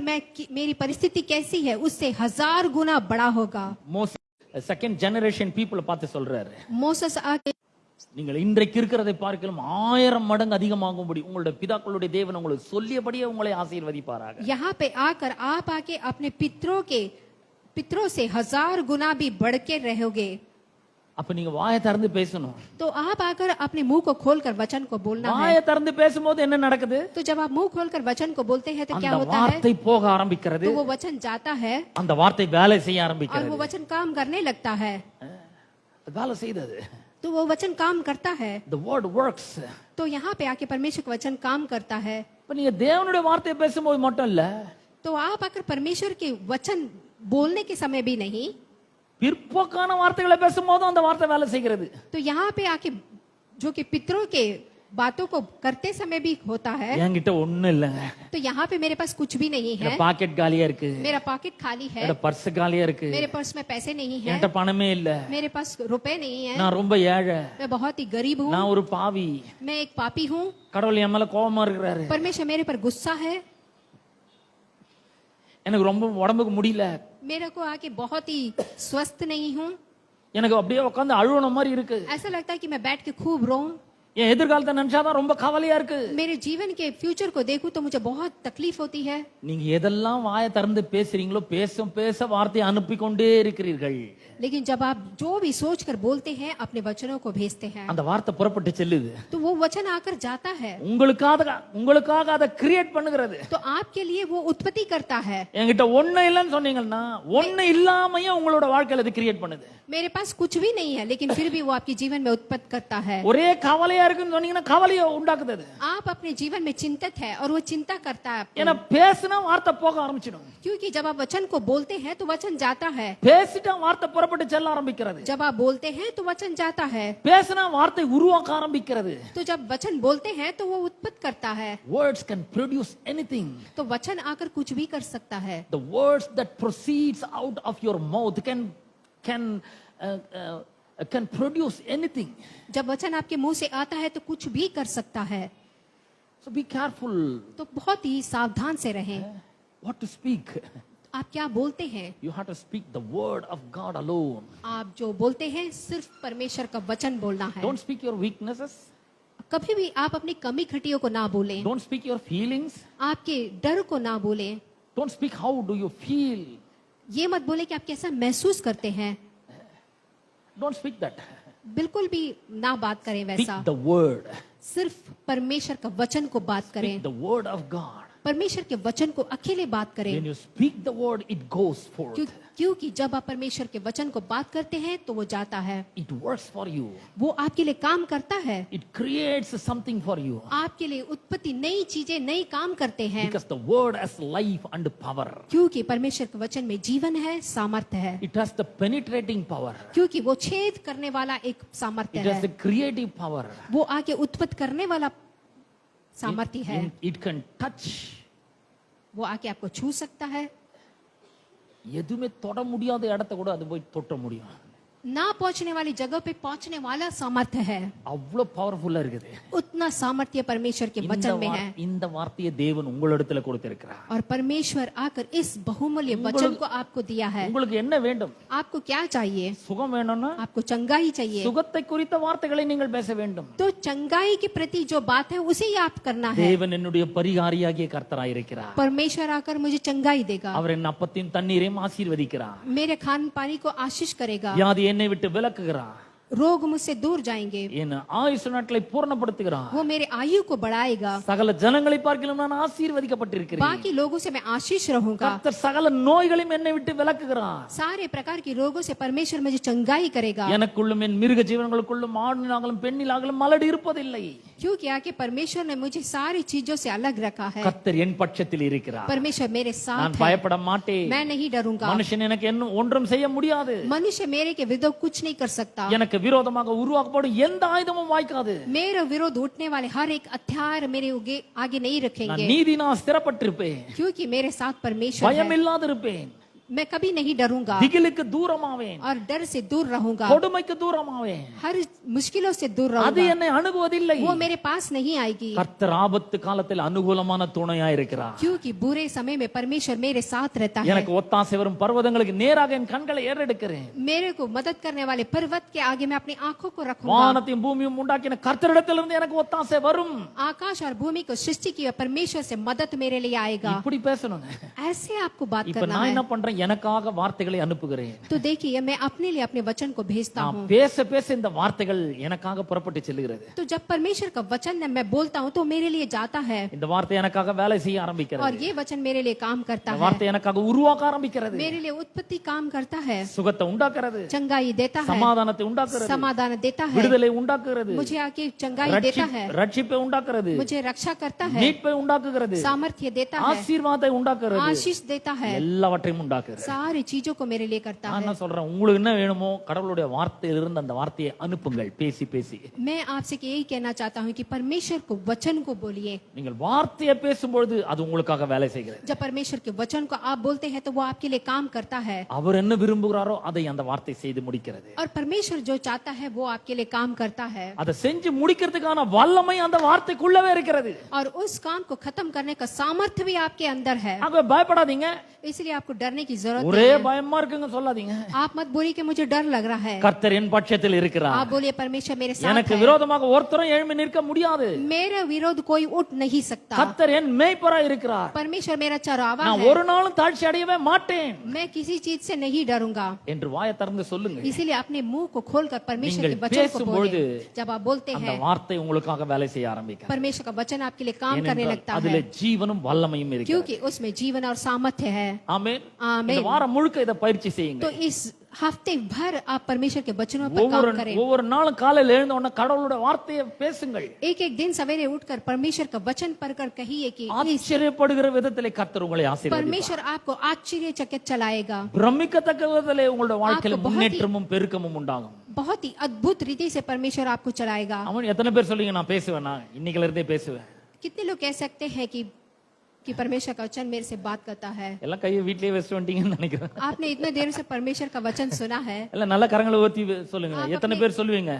[SPEAKER 2] मेरी परिस्थिति कैसी है उससे 1000 गुना बड़ा होगा।
[SPEAKER 1] செகண்ட் ஜெனரேஷன் பீப்புளை பார்த்து சொல்றாரு,
[SPEAKER 2] मोसेस आके
[SPEAKER 1] நீங்கள் इன்றைக்கு இருக்கிறதை பார்க்கலாம் 1000 மடங்கு அதிகமாகும்படி உங்களுடைய பிதாக்களுடைய தேவன் உங்களுக்கு சொல்லியபடியே உங்களை ஆசீர்வதிப்பாராக.
[SPEAKER 2] यहाँ पे आकर आप आके अपने पितरों से 1000 गुना भी बढ़ के रहोगे।
[SPEAKER 1] அப்ப நீங்க வாயை திறந்து பேசணும்.
[SPEAKER 2] तो आप आकर अपने मुंह को खोलकर वचन को बोलना है।
[SPEAKER 1] வாயை திறந்து பேசும்போது என்ன நடக்குது?
[SPEAKER 2] तो जब आप मुंह खोलकर वचन को बोलते हैं तो क्या
[SPEAKER 1] அந்த
[SPEAKER 2] होता है?
[SPEAKER 1] வார்த்தை போக ஆரம்பிக்கிறது.
[SPEAKER 2] तो वो वचन जाता है
[SPEAKER 1] அந்த வார்த்தை வேலை செய்ய
[SPEAKER 2] और
[SPEAKER 1] ஆரம்பிக்கிறது.
[SPEAKER 2] वो वचन काम करने लगता है।
[SPEAKER 1] வேலை செய்தது.
[SPEAKER 2] तो वो वचन काम करता है।
[SPEAKER 1] The word works.
[SPEAKER 2] तो यहाँ पे आके परमेश्वर का वचन काम करता है।
[SPEAKER 1] இப்ப நீங்க தேவனுடைய வார்த்தையை பேசும்போது மட்டும் இல்ல,
[SPEAKER 2] तो आप आकर परमेश्वर के वचन बोलने के समय भी नहीं,
[SPEAKER 1] பிற்போக்கான வார்த்தைகளை பேசும்போதும் அந்த வார்த்தை வேலை செய்கிறது.
[SPEAKER 2] तो यहाँ पे आके जो कि पितरों के बातों को करते समय भी होता है।
[SPEAKER 1] என்கிட்ட ஒண்ணும் இல்லங்க,
[SPEAKER 2] तो यहाँ पे मेरे पास कुछ भी नहीं है,
[SPEAKER 1] பாக்கெட் காலியா இருக்கு,
[SPEAKER 2] मेरा पॉकेट खाली है,
[SPEAKER 1] என்னோட பர்ஸ் காலியா இருக்கு,
[SPEAKER 2] मेरे पर्स में पैसे नहीं है,
[SPEAKER 1] என்கிட்ட பணமே இல்ல,
[SPEAKER 2] मेरे पास रुपए नहीं है,
[SPEAKER 1] நான் ரொம்ப ஏழை,
[SPEAKER 2] मैं बहुत ही गरीब हूँ,
[SPEAKER 1] நான் ஒரு பாவி,
[SPEAKER 2] मैं एक पापी हूँ,
[SPEAKER 1] கடவுள் என் மேல கோபமா இருக்கிறாரு,
[SPEAKER 2] परमेश्वर मेरे पर गुस्सा है,
[SPEAKER 1] எனக்கு ரொம்ப உடம்புக்கு முடியல,
[SPEAKER 2] मेरे को आके बहुत ही स्वस्थ नहीं हूँ,
[SPEAKER 1] எனக்கு அப்படியே உட்கார்ந்து அழுவன மாதிரி இருக்கு,
[SPEAKER 2] ऐसा लगता है कि मैं बैठ के खूब रोऊं,
[SPEAKER 1] என் எதிர்காலத்தை நினைச்சாதான் ரொம்ப கவலையா இருக்கு.
[SPEAKER 2] मेरे जीवन के फ्यूचर को देखूं तो मुझे बहुत तकलीफ होती है।
[SPEAKER 1] நீங்க எதெல்லாம் வாயை திறந்து பேசுறீங்களோ பேச வார்த்தையை அனுப்பி கொண்டே இருக்கிறீர்கள்.
[SPEAKER 2] लेकिन जब आप जो भी सोच कर बोलते हैं अपने वचनों को भेजते हैं,
[SPEAKER 1] அந்த வார்த்தை புறப்பட்டு செல்லுது,
[SPEAKER 2] तो वो वचन आकर जाता है,
[SPEAKER 1] உங்களுக்காக அதை கிரியேட் பண்ணுகிறது.
[SPEAKER 2] तो आपके लिए वो उत्पत्ति करता है।
[SPEAKER 1] என்கிட்ட ஒண்ணு இல்லைன்னு சொன்னீங்கன்னா ஒண்ணு இல்லாமயே உங்களோட வாழ்க்கையில அது கிரியேட் பண்ணுது.
[SPEAKER 2] मेरे पास कुछ भी नहीं है लेकिन फिर भी वो आपके जीवन में उत्पत्ति करता है।
[SPEAKER 1] ஒரே கவலையா இருக்குன்னு சொன்னீங்கன்னா கவலையை உண்டாக்குது அது.
[SPEAKER 2] आप अपने जीवन में चिंतित है और वो चिंता करता है आपको।
[SPEAKER 1] ஏன்னா பேசினா வார்த்தை போக ஆரம்பிச்சிடும்.
[SPEAKER 2] क्योंकि जब आप वचन को बोलते हैं तो वचन जाता है,
[SPEAKER 1] பேசிட்டா வார்த்தை புறப்பட்டு செல்ல ஆரம்பிக்கிறது.
[SPEAKER 2] जब आप बोलते हैं तो वचन जाता है,
[SPEAKER 1] பேசினா வார்த்தை உருவாக்க ஆரம்பிக்கிறது.
[SPEAKER 2] तो जब वचन बोलते हैं तो वो उत्पत्ति करता है।
[SPEAKER 1] Words can produce anything.
[SPEAKER 2] तो वचन आकर कुछ भी कर सकता है।
[SPEAKER 1] The words that proceeds out of your mouth can produce anything.
[SPEAKER 2] जब वचन आपके मुंह से आता है तो कुछ भी कर सकता है।
[SPEAKER 1] So be careful.
[SPEAKER 2] तो बहुत ही सावधान से रहें।
[SPEAKER 1] what to speak.
[SPEAKER 2] आप क्या बोलते हैं?
[SPEAKER 1] You have to speak the word of God alone.
[SPEAKER 2] आप जो बोलते हैं सिर्फ परमेश्वर का वचन बोलना है।
[SPEAKER 1] Don't speak your weaknesses.
[SPEAKER 2] कभी भी आप अपनी कमी खटियों को ना बोलें,
[SPEAKER 1] Don't speak your feelings.
[SPEAKER 2] आपके डर को ना बोलें,
[SPEAKER 1] Don't speak how do you feel.
[SPEAKER 2] ये मत बोले कि आप कैसा महसूस करते हैं।
[SPEAKER 1] Don't speak that.
[SPEAKER 2] बिल्कुल भी ना बात करें
[SPEAKER 1] Speak
[SPEAKER 2] वैसा।
[SPEAKER 1] the word.
[SPEAKER 2] सिर्फ परमेश्वर का वचन को बात करें,
[SPEAKER 1] Speak the word of God.
[SPEAKER 2] परमेश्वर के वचन को अकेले बात
[SPEAKER 1] When
[SPEAKER 2] करें।
[SPEAKER 1] you speak the word, it goes forth.
[SPEAKER 2] क्योंकि जब आप परमेश्वर के वचन को बात करते हैं तो वो जाता है,
[SPEAKER 1] It works for you.
[SPEAKER 2] वो आपके लिए काम करता है,
[SPEAKER 1] It creates something for you.
[SPEAKER 2] आपके लिए उत्पत्ति नई चीजें नई काम करते हैं।
[SPEAKER 1] Because the word has life and power.
[SPEAKER 2] क्योंकि परमेश्वर के वचन में जीवन है, सामर्थ्य है।
[SPEAKER 1] It has the penetrating power.
[SPEAKER 2] क्योंकि वो छेद करने वाला एक सामर्थ्य
[SPEAKER 1] It has the
[SPEAKER 2] है,
[SPEAKER 1] creative power.
[SPEAKER 2] वो आके उत्पत्ति करने वाला सामर्थ्य है।
[SPEAKER 1] It can touch.
[SPEAKER 2] वो आके आपको छू सकता है,
[SPEAKER 1] எதுவுமே தொட முடியாத இடத்த கூட அது போய் தொட்ட முடியும்.
[SPEAKER 2] ना पहुंचने वाली जगह पे पहुंचने वाला सामर्थ्य है।
[SPEAKER 1] அவ்வளவு பவர்ஃபுல்லா இருக்குது.
[SPEAKER 2] उतना सामर्थ्य परमेश्वर के वचन में है।
[SPEAKER 1] இந்த வார்த்தையை தேவன் உங்களிடத்துல கொடுத்திருக்கிறார்.
[SPEAKER 2] और परमेश्वर आकर इस बहुमूल्य वचन को आपको दिया है।
[SPEAKER 1] உங்களுக்கு என்ன வேண்டும்?
[SPEAKER 2] आपको क्या चाहिए?
[SPEAKER 1] சுகம் வேணும்னா
[SPEAKER 2] आपको चंगाई चाहिए,
[SPEAKER 1] சுகத்தை குறித்த வார்த்தைகளை நீங்கள் பேச வேண்டும்.
[SPEAKER 2] तो चंगाई के प्रति जो बात है उसे ही आप करना है।
[SPEAKER 1] தேவன் என்னுடைய பரிகாரியாகிய கர்த்தராய் இருக்கிறார்.
[SPEAKER 2] परमेश्वर आकर मुझे चंगाई देगा,
[SPEAKER 1] அவர் என் அப்பத்தையும் தண்ணீரையும் ஆசீர்வதிக்கிறார்.
[SPEAKER 2] मेरे खान पानी को आशीष करेगा,
[SPEAKER 1] வியாதி என்னை விட்டு விலக்குகிறார்.
[SPEAKER 2] रोग मुझसे दूर जाएंगे,
[SPEAKER 1] என் ஆயுசு நாட்களை பூர்ணப்படுத்துகிறார்.
[SPEAKER 2] वो मेरे आयु को बढ़ाएगा,
[SPEAKER 1] சகல ஜனங்களை பார்க்கிலும் நான் ஆசீர்வதிக்கப்பட்டிருக்கிறேன்.
[SPEAKER 2] बाकी लोगों से मैं आशीष रहूंगा।
[SPEAKER 1] கர்த்தர் சகல நோய்களையும் என்னை விட்டு விலக்குகிறார்.
[SPEAKER 2] सारे प्रकार की रोगों से परमेश्वर मुझे चंगाई करेगा।
[SPEAKER 1] எனக்குள்ளும் என் மிருக ஜீவன்களுக்குள்ளும் ஆணினாகலும் பெண்ணிலாகலும் மலடு இருப்பதில்லை.
[SPEAKER 2] क्योंकि आके परमेश्वर ने मुझे सारी चीजों से अलग रखा है।
[SPEAKER 1] கர்த்தர் என் பட்சத்தில் இருக்கிறார்.
[SPEAKER 2] परमेश्वर मेरे
[SPEAKER 1] நான்
[SPEAKER 2] साथ है,
[SPEAKER 1] பயப்பட மாட்டேன்.
[SPEAKER 2] मैं नहीं डरूंगा।
[SPEAKER 1] மனுஷன் எனக்கு என்ன ஒன்றும் செய்ய முடியாது.
[SPEAKER 2] मनुष्य मेरे के विरुद्ध कुछ नहीं कर सकता।
[SPEAKER 1] எனக்கு விரோதமாக உருவாக்கப்படும் எந்த ஆயுதமும் வாய்க்காது.
[SPEAKER 2] मेरे विरोध उठने वाले हर एक हथियार मेरे आगे नहीं
[SPEAKER 1] நான்
[SPEAKER 2] रखेंगे,
[SPEAKER 1] நீதினா ஸ்திரப்பட்டிருப்பேன்.
[SPEAKER 2] क्योंकि मेरे साथ परमेश्वर
[SPEAKER 1] பயம்
[SPEAKER 2] है।
[SPEAKER 1] இல்லாது இருப்பேன்.
[SPEAKER 2] मैं कभी नहीं डरूंगा
[SPEAKER 1] திகிலுக்கு தூரமாவேன்.
[SPEAKER 2] और डर से दूर रहूंगा,
[SPEAKER 1] கொடுமைக்கு தூரமாவேன்.
[SPEAKER 2] हर मुश्किलों से दूर
[SPEAKER 1] அது
[SPEAKER 2] रहूंगा,
[SPEAKER 1] என்னை அணுகுவதில்லை.
[SPEAKER 2] वो मेरे पास नहीं आएगी।
[SPEAKER 1] கர்த்தர் ஆபத்து காலத்தில் அனுகூலமான துணையா இருக்கிறார்.
[SPEAKER 2] क्योंकि बुरे समय में परमेश्वर मेरे साथ रहता है।
[SPEAKER 1] எனக்கு ஒத்தாசை வரும் பர்வதங்களுக்கு நேராக என் கண்களை ஏறெடுக்கிறேன்.
[SPEAKER 2] मेरे को मदद करने वाले पर्वत के आगे मैं अपनी आंखों को रखूंगा।
[SPEAKER 1] வானத்தையும் பூமியும் உண்டாக்கின கர்த்தரிடத்திலிருந்து எனக்கு ஒத்தாசை வரும்.
[SPEAKER 2] आकाश और भूमि को सृष्टि की परमेश्वर से मदद मेरे लिए आएगा।
[SPEAKER 1] இப்படி பேசணுங்க.
[SPEAKER 2] ऐसे आपको बात
[SPEAKER 1] இப்ப
[SPEAKER 2] करना
[SPEAKER 1] நான்
[SPEAKER 2] है।
[SPEAKER 1] என்ன பண்றேன்? எனக்காக வார்த்தைகளை அனுப்புகிறேன்.
[SPEAKER 2] तो देखिए मैं अपने लिए अपने वचन को भेजता
[SPEAKER 1] நான்
[SPEAKER 2] हूँ।
[SPEAKER 1] பேச பேச இந்த வார்த்தைகள் எனக்காக புறப்பட்டு செல்கிறது.
[SPEAKER 2] तो जब परमेश्वर का वचन मैं बोलता हूँ तो मेरे लिए जाता है,
[SPEAKER 1] இந்த வார்த்தை எனக்காக வேலை செய்ய
[SPEAKER 2] और
[SPEAKER 1] ஆரம்பிக்கிறது.
[SPEAKER 2] ये वचन मेरे लिए काम करता
[SPEAKER 1] இந்த
[SPEAKER 2] है,
[SPEAKER 1] வார்த்தை எனக்காக உருவாக்க ஆரம்பிக்கிறது.
[SPEAKER 2] मेरे लिए उत्पत्ति काम करता है,
[SPEAKER 1] சுகத்தை உண்டாக்குறது,
[SPEAKER 2] चंगाई देता है,
[SPEAKER 1] சமாதானத்தை உண்டாக்குறது,
[SPEAKER 2] समाधान देता है,
[SPEAKER 1] விடுதலை உண்டாக்குறது,
[SPEAKER 2] मुझे आके चंगाई देता है,
[SPEAKER 1] ரட்சிப்பை உண்டாக்குறது,
[SPEAKER 2] मुझे रक्षा करता है,
[SPEAKER 1] மீட்பை உண்டாக்குகிறது,
[SPEAKER 2] सामर्थ्य देता है,
[SPEAKER 1] ஆசீர்வாதத்தை உண்டாக்குறது,
[SPEAKER 2] आशीष देता है,
[SPEAKER 1] எல்லாவற்றையும் உண்டாக்குறது.
[SPEAKER 2] सारी चीजों को मेरे लिए करता
[SPEAKER 1] நான்
[SPEAKER 2] है।
[SPEAKER 1] என்ன சொல்றேன்? உங்களுக்கு என்ன வேணுமோ கடவுளுடைய வார்த்தையிலிருந்து அந்த வார்த்தையை அனுப்புங்கள். பேசி பேசி
[SPEAKER 2] मैं आपसे यही कहना चाहता हूँ कि परमेश्वर को वचन को बोलिए।
[SPEAKER 1] நீங்கள் வார்த்தையை பேசும்பொழுது அது உங்களுக்காக வேலை செய்கிறது.
[SPEAKER 2] जब परमेश्वर के वचन को आप बोलते हैं तो वो आपके लिए काम करता है,
[SPEAKER 1] அவர் என்ன விரும்புகிறாரோ அதை அந்த வார்த்தை செய்து முடிக்கிறது.
[SPEAKER 2] और परमेश्वर जो चाहता है वो आपके लिए काम करता है,
[SPEAKER 1] அதை செஞ்சு முடிக்கிறதுக்கான வல்லமை அந்த வார்த்தைக்குள்ளவே இருக்கிறது.
[SPEAKER 2] और उस काम को खत्म करने का सामर्थ्य भी आपके अंदर है।
[SPEAKER 1] ஆக பயப்படாதீங்க.
[SPEAKER 2] इसलिए आपको डरने की जरूरत
[SPEAKER 1] ஒரே
[SPEAKER 2] नहीं है।
[SPEAKER 1] பயமா இருக்குங்க சொல்லாதீங்க.
[SPEAKER 2] आप मत बोलिए कि मुझे डर लग रहा है,
[SPEAKER 1] கர்த்தர் என் பட்சத்தில் இருக்கிறார்.
[SPEAKER 2] आप बोलिए परमेश्वर मेरे साथ
[SPEAKER 1] எனக்கு
[SPEAKER 2] है,
[SPEAKER 1] விரோதமாக ஒருத்தரும் எழும்பி நிற்க முடியாது.
[SPEAKER 2] मेरे विरोध कोई उठ नहीं सकता।
[SPEAKER 1] கர்த்தர் என் மேய்ப்பராய் இருக்கிறார்.
[SPEAKER 2] परमेश्वर मेरा चरावा
[SPEAKER 1] நான்
[SPEAKER 2] है,
[SPEAKER 1] ஒரு நாளும் தாழ்ச்சி அடையவே மாட்டேன்
[SPEAKER 2] मैं किसी चीज से नहीं डरूंगा।
[SPEAKER 1] என்று வாயை திறந்து சொல்லுங்க.
[SPEAKER 2] इसीलिए अपने मुंह को खोलकर परमेश्वर
[SPEAKER 1] நீங்கள்
[SPEAKER 2] के वचन को
[SPEAKER 1] பேசும்பொழுது
[SPEAKER 2] बोले। जब आप बोलते
[SPEAKER 1] அந்த
[SPEAKER 2] हैं
[SPEAKER 1] வார்த்தை உங்களுக்காக வேலை செய்ய ஆரம்பிக்கும்.
[SPEAKER 2] परमेश्वर का वचन आपके लिए काम करने लगता
[SPEAKER 1] அதிலே
[SPEAKER 2] है,
[SPEAKER 1] ஜீவனும் வல்லமையும் இருக்கிறது.
[SPEAKER 2] क्योंकि उसमें जीवन और सामर्थ्य है।
[SPEAKER 1] ஆமென்.
[SPEAKER 2] आमीन।
[SPEAKER 1] இந்த வாரம் முழுக்க இதை பயிற்சி செய்யுங்க.
[SPEAKER 2] तो इस हफ्ते भर आप परमेश्वर के वचनों पर काम करें।
[SPEAKER 1] ஒவ்வொரு நாளும் காலையில எழுந்த உடனே கடவுளுடைய வார்த்தையை பேசுங்கள்.
[SPEAKER 2] एक एक दिन सवेरे उठकर परमेश्वर का वचन पढ़कर कहिए कि
[SPEAKER 1] ஆச்சரியப்படுகிற விதத்திலே கர்த்தர் உங்களை ஆசீர்வதிப்பார்.
[SPEAKER 2] परमेश्वर आपको आश्चर्यचकित चलाएगा,
[SPEAKER 1] பிரமிக்கத்தக்க விதத்திலே உங்களுடைய வாழ்க்கையில முன்னேற்றமும் பெருக்கமும் உண்டாகும்.
[SPEAKER 2] बहुत ही अद्भुत रीति से परमेश्वर आपको चलाएगा।
[SPEAKER 1] அவன் எத்தனை பேர் சொல்லுங்க நான் பேசுவேன், நான் இன்னைக்குல இருந்தே பேசுவேன்.
[SPEAKER 2] कितने लोग कह सकते हैं कि परमेश्वर का वचन मेरे से बात करता है?
[SPEAKER 1] எல்லாம் கையை வீட்லயே வச்சுட்டு வந்துட்டீங்கன்னு நினைக்கிறேன்.
[SPEAKER 2] आपने इतने देर से परमेश्वर का वचन सुना है?
[SPEAKER 1] எல்லாம் நல்ல கரங்களை ஊத்தி சொல்லுங்க. எத்தனை பேர் சொல்லுவீங்க?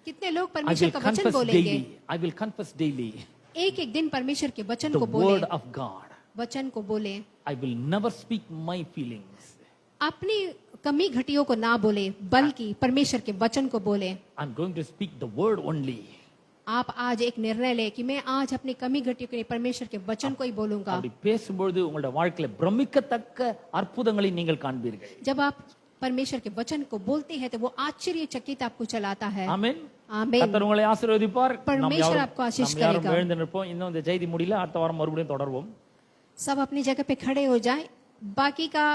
[SPEAKER 2] कितने लोग
[SPEAKER 1] I
[SPEAKER 2] परमेश्वर
[SPEAKER 1] will
[SPEAKER 2] का वचन
[SPEAKER 1] confess
[SPEAKER 2] बोलेंगे?
[SPEAKER 1] daily. I will confess daily
[SPEAKER 2] एक एक दिन परमेश्वर के वचन
[SPEAKER 1] the
[SPEAKER 2] को बोले,
[SPEAKER 1] word of God.
[SPEAKER 2] वचन को बोले,
[SPEAKER 1] I will never speak my feelings.
[SPEAKER 2] अपनी कमी घटियों को ना बोले, बल्कि परमेश्वर के वचन को बोले।
[SPEAKER 1] I'm going to speak the word only.
[SPEAKER 2] आप आज एक निर्णय ले कि मैं आज अपनी कमी घटियों के लिए परमेश्वर के वचन को ही बोलूंगा।
[SPEAKER 1] அப்படி பேசும்பொழுது உங்களுடைய வாழ்க்கையில பிரமிக்கத்தக்க அற்புதங்களை நீங்கள் காண்பீர்கள்.
[SPEAKER 2] जब आप परमेश्वर के वचन को बोलते हैं तो वो आश्चर्यचकित आपको चलाता है।
[SPEAKER 1] ஆமென்.
[SPEAKER 2] आमीन।
[SPEAKER 1] கர்த்தர் உங்களை ஆசீர்வதிப்பார்.
[SPEAKER 2] परमेश्वर आपको आशीष
[SPEAKER 1] யாரும்
[SPEAKER 2] करेगा।
[SPEAKER 1] எழுந்து நிற்போம். இன்னும் இந்த செய்தி முடியல. அடுத்த வாரம் மறுபடியும் தொடர்வோம்.
[SPEAKER 2] सब अपनी जगह पे खड़े हो जाएं। बाकी का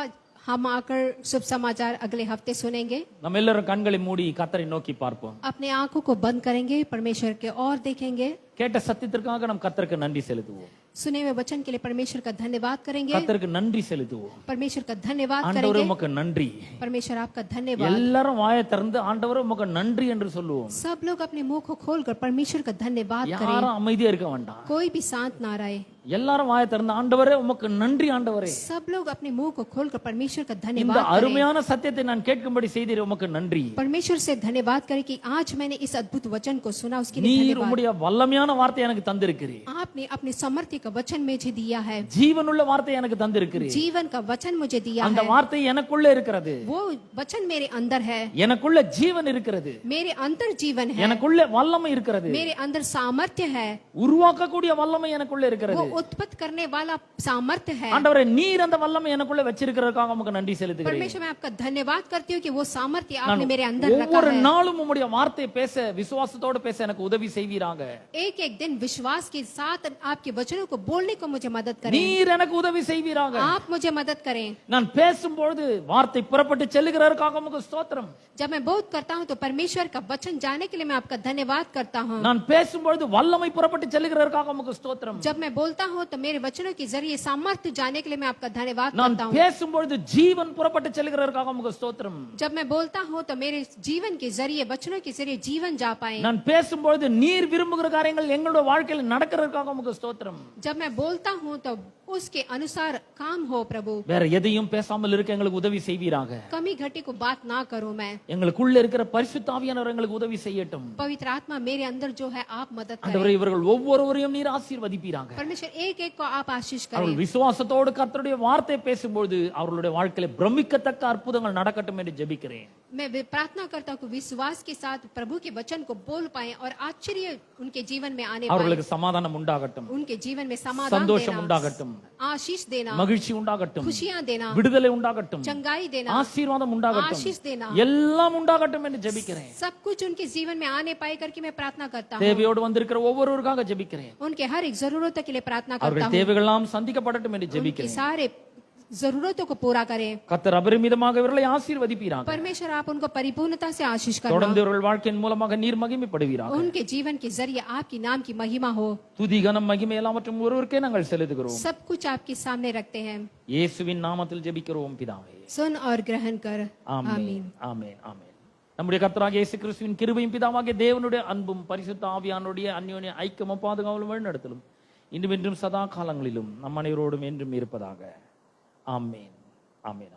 [SPEAKER 2] हम आकर शुभ समाचार अगले हफ्ते सुनेंगे।
[SPEAKER 1] நம்ம எல்லாரும் கண்களை மூடி கர்த்தரை நோக்கி பார்ப்போம்.
[SPEAKER 2] अपने आंखों को बंद करेंगे, परमेश्वर के और देखेंगे।
[SPEAKER 1] கேட்ட சத்தியத்திற்காக நாம் கர்த்தருக்கு நன்றி செலுத்துவோம்.
[SPEAKER 2] सुने हुए वचन के लिए परमेश्वर का धन्यवाद करेंगे।
[SPEAKER 1] கர்த்தருக்கு நன்றி செலுத்துவோம்.
[SPEAKER 2] परमेश्वर का धन्यवाद
[SPEAKER 1] ஆண்டவரே
[SPEAKER 2] करेंगे।
[SPEAKER 1] உமக்கு நன்றி.
[SPEAKER 2] परमेश्वर आपका धन्यवाद।
[SPEAKER 1] எல்லாரும் வாயை திறந்து ஆண்டவரே உமக்கு நன்றி என்று சொல்லுவோம்.
[SPEAKER 2] सब लोग अपने मुंह को खोलकर परमेश्वर का धन्यवाद करें।
[SPEAKER 1] யாரும் அமைதியா இருக்க வேண்டாம்.
[SPEAKER 2] कोई भी शांत ना रहे।
[SPEAKER 1] எல்லாரும் வாயை திறந்து ஆண்டவரே உமக்கு நன்றி ஆண்டவரே.
[SPEAKER 2] सब लोग अपने मुंह को खोलकर परमेश्वर का
[SPEAKER 1] இந்த
[SPEAKER 2] धन्यवाद करें।
[SPEAKER 1] அருமையான சத்தியத்தை நான் கேட்கும்படி செய்தீர் உமக்கு நன்றி.
[SPEAKER 2] परमेश्वर से धन्यवाद करें कि आज मैंने इस अद्भुत वचन को सुना, उसके लिए
[SPEAKER 1] நீர்
[SPEAKER 2] धन्यवाद।
[SPEAKER 1] உம்முடைய வல்லமையான வார்த்தை எனக்கு தந்திருக்கிறீர்.
[SPEAKER 2] आपने अपने सामर्थ्य का वचन मुझे दिया है।
[SPEAKER 1] ஜீவனுள்ள வார்த்தை எனக்கு தந்திருக்கிறீர்.
[SPEAKER 2] जीवन का वचन मुझे दिया
[SPEAKER 1] அந்த
[SPEAKER 2] है।
[SPEAKER 1] வார்த்தை எனக்குள்ள இருக்கிறது.
[SPEAKER 2] वो वचन मेरे अंदर है।
[SPEAKER 1] எனக்குள்ள ஜீவன் இருக்கிறது.
[SPEAKER 2] मेरे अंदर जीवन है।
[SPEAKER 1] எனக்குள்ள வல்லமை இருக்கிறது.
[SPEAKER 2] मेरे अंदर सामर्थ्य है।
[SPEAKER 1] உருவாக்கக்கூடிய வல்லமை எனக்குள்ள
[SPEAKER 2] वो
[SPEAKER 1] இருக்கிறது.
[SPEAKER 2] उत्पत्ति करने वाला सामर्थ्य है।
[SPEAKER 1] ஆண்டவரே நீர் அந்த வல்லமை எனக்குள்ள வச்சிருக்கிறதுக்காக உமக்கு நன்றி செலுத்துகிறேன்.
[SPEAKER 2] परमेश्वर मैं आपका धन्यवाद करती हूँ कि वो सामर्थ्य आपने मेरे अंदर रखा
[SPEAKER 1] ஒவ்வொரு
[SPEAKER 2] है।
[SPEAKER 1] நாளும் உம்முடைய வார்த்தையை பேச விசுவாசத்தோடு பேச எனக்கு உதவி செய்வீராக.
[SPEAKER 2] एक एक दिन विश्वास के साथ आपके वचनों को बोलने को मुझे मदद करें।
[SPEAKER 1] நீர் எனக்கு உதவி செய்வீராக.
[SPEAKER 2] आप मुझे मदद करें।
[SPEAKER 1] நான் பேசும்பொழுது வார்த்தை புறப்பட்டு செல்லுகிறதற்காக உமக்கு ஸ்தோத்திரம்.
[SPEAKER 2] जब मैं बोध करता हूँ तो परमेश्वर का वचन जाने के लिए मैं आपका धन्यवाद करता हूँ।
[SPEAKER 1] நான் பேசும்பொழுது வல்லமை புறப்பட்டு செல்லுகிறதற்காக உமக்கு ஸ்தோத்திரம்.
[SPEAKER 2] जब मैं बोलता हूँ तो मेरे वचनों के जरिए सामर्थ्य जाने के लिए मैं आपका धन्यवाद
[SPEAKER 1] நான்
[SPEAKER 2] करता हूँ।
[SPEAKER 1] பேசும்பொழுது ஜீவன் புறப்பட்டு செல்லுகிறதற்காக உமக்கு ஸ்தோத்திரம்.
[SPEAKER 2] जब मैं बोलता हूँ तो मेरे जीवन के जरिए, वचनों के जरिए जीवन जा पाए।
[SPEAKER 1] நான் பேசும்பொழுது நீர் விரும்புகிற காரியங்கள் எங்களுடைய வாழ்க்கையில் நடக்கிறதுக்காக உமக்கு ஸ்தோத்திரம்.
[SPEAKER 2] जब मैं बोलता हूँ तो उसके अनुसार काम हो प्रभु।
[SPEAKER 1] வேற எதையும் பேசாமல் இருக்க எங்களுக்கு உதவி செய்வீராக.
[SPEAKER 2] कमी घटी को बात ना करूं मैं।
[SPEAKER 1] எங்களுக்குள்ள இருக்கிற பரிசுத்த ஆவியானவர் எங்களுக்கு உதவி செய்யட்டும்.
[SPEAKER 2] पवित्र आत्मा मेरे अंदर जो है आप मदद करें।
[SPEAKER 1] ஆண்டவரே இவர்கள் ஒவ்வொருவரையும் நீர் ஆசீர்வதிப்பீராக.
[SPEAKER 2] परमेश्वर एक एक को आप आशीष करें।
[SPEAKER 1] அவர்கள் விசுவாசத்தோடு கர்த்தருடைய வார்த்தை பேசும்போது அவர்களுடைய வாழ்க்கையில பிரமிக்கத்தக்க அற்புதங்கள் நடக்கட்டும் என்று ஜெபிக்கிறேன்.
[SPEAKER 2] मैं प्रार्थना करता हूँ कि विश्वास के साथ प्रभु के वचन को बोल पाए और आश्चर्य उनके जीवन में आने पाए।
[SPEAKER 1] அவர்களுக்கு சமாதானம் உண்டாகட்டும்.
[SPEAKER 2] उनके जीवन में समाधान
[SPEAKER 1] சந்தோஷம்
[SPEAKER 2] देना,
[SPEAKER 1] உண்டாகட்டும்.
[SPEAKER 2] आशीष देना,
[SPEAKER 1] மகிழ்ச்சி உண்டாகட்டும்.
[SPEAKER 2] खुशियां देना,
[SPEAKER 1] விடுதலை உண்டாகட்டும்.
[SPEAKER 2] चंगाई देना,
[SPEAKER 1] ஆசீர்வாதம் உண்டாகட்டும்.
[SPEAKER 2] आशीष देना,
[SPEAKER 1] எல்லாம் உண்டாகட்டும் என்று ஜெபிக்கிறேன்.
[SPEAKER 2] सब कुछ उनके जीवन में आने पाए करके मैं प्रार्थना करता हूँ।
[SPEAKER 1] தேவையோடு வந்திருக்கிற ஒவ்வொருவருக்காக ஜெபிக்கிறேன்.
[SPEAKER 2] उनके हर एक जरूरतों के लिए प्रार्थना करता
[SPEAKER 1] அவர்கள்
[SPEAKER 2] हूँ।
[SPEAKER 1] தேவைகள் எல்லாம் சந்திக்கப்படட்டும் என்று
[SPEAKER 2] उनकी
[SPEAKER 1] ஜெபிக்கிறேன்.
[SPEAKER 2] सारे जरूरतों को पूरा करें।
[SPEAKER 1] கர்த்தர் அபரிமிதமாக இவர்களை ஆசீர்வதிப்பீராக.
[SPEAKER 2] परमेश्वर आप उनको परिपूर्णता से आशीष करना।
[SPEAKER 1] தொடர்ந்து இவர்கள் வாழ்க்கையின் மூலமாக நீர் மகிமைப்படுவீராக.
[SPEAKER 2] उनके जीवन के जरिए आपकी नाम की महिमा हो।
[SPEAKER 1] துதி கனம் மகிமை எல்லாவற்றும் ஒருவருக்கே நாங்கள் செலுத்துகிறோம்.
[SPEAKER 2] सब कुछ आपके सामने रखते हैं।
[SPEAKER 1] இயேசுவின் நாமத்தில் ஜெபிக்கிறோம் பிதாவே.
[SPEAKER 2] सुन और ग्रहण कर।
[SPEAKER 1] ஆமென்.
[SPEAKER 2] आमीन।
[SPEAKER 1] ஆமென். ஆமென். நம்முடைய கர்த்தராகிய இயேசு கிறிஸ்துவின் கிருபையும் பிதாவாகிய தேவனுடைய அன்பும் பரிசுத்த ஆவியானுடைய அந்யோன்ய ஐக்கியமும் பாதுகாவலும் வழிநடத்தலும் இன்றும் என்றும் சதா காலங்களிலும் நம் அனைவரோடும் என்றும் இருப்பதாக. ஆமென். ஆமென்.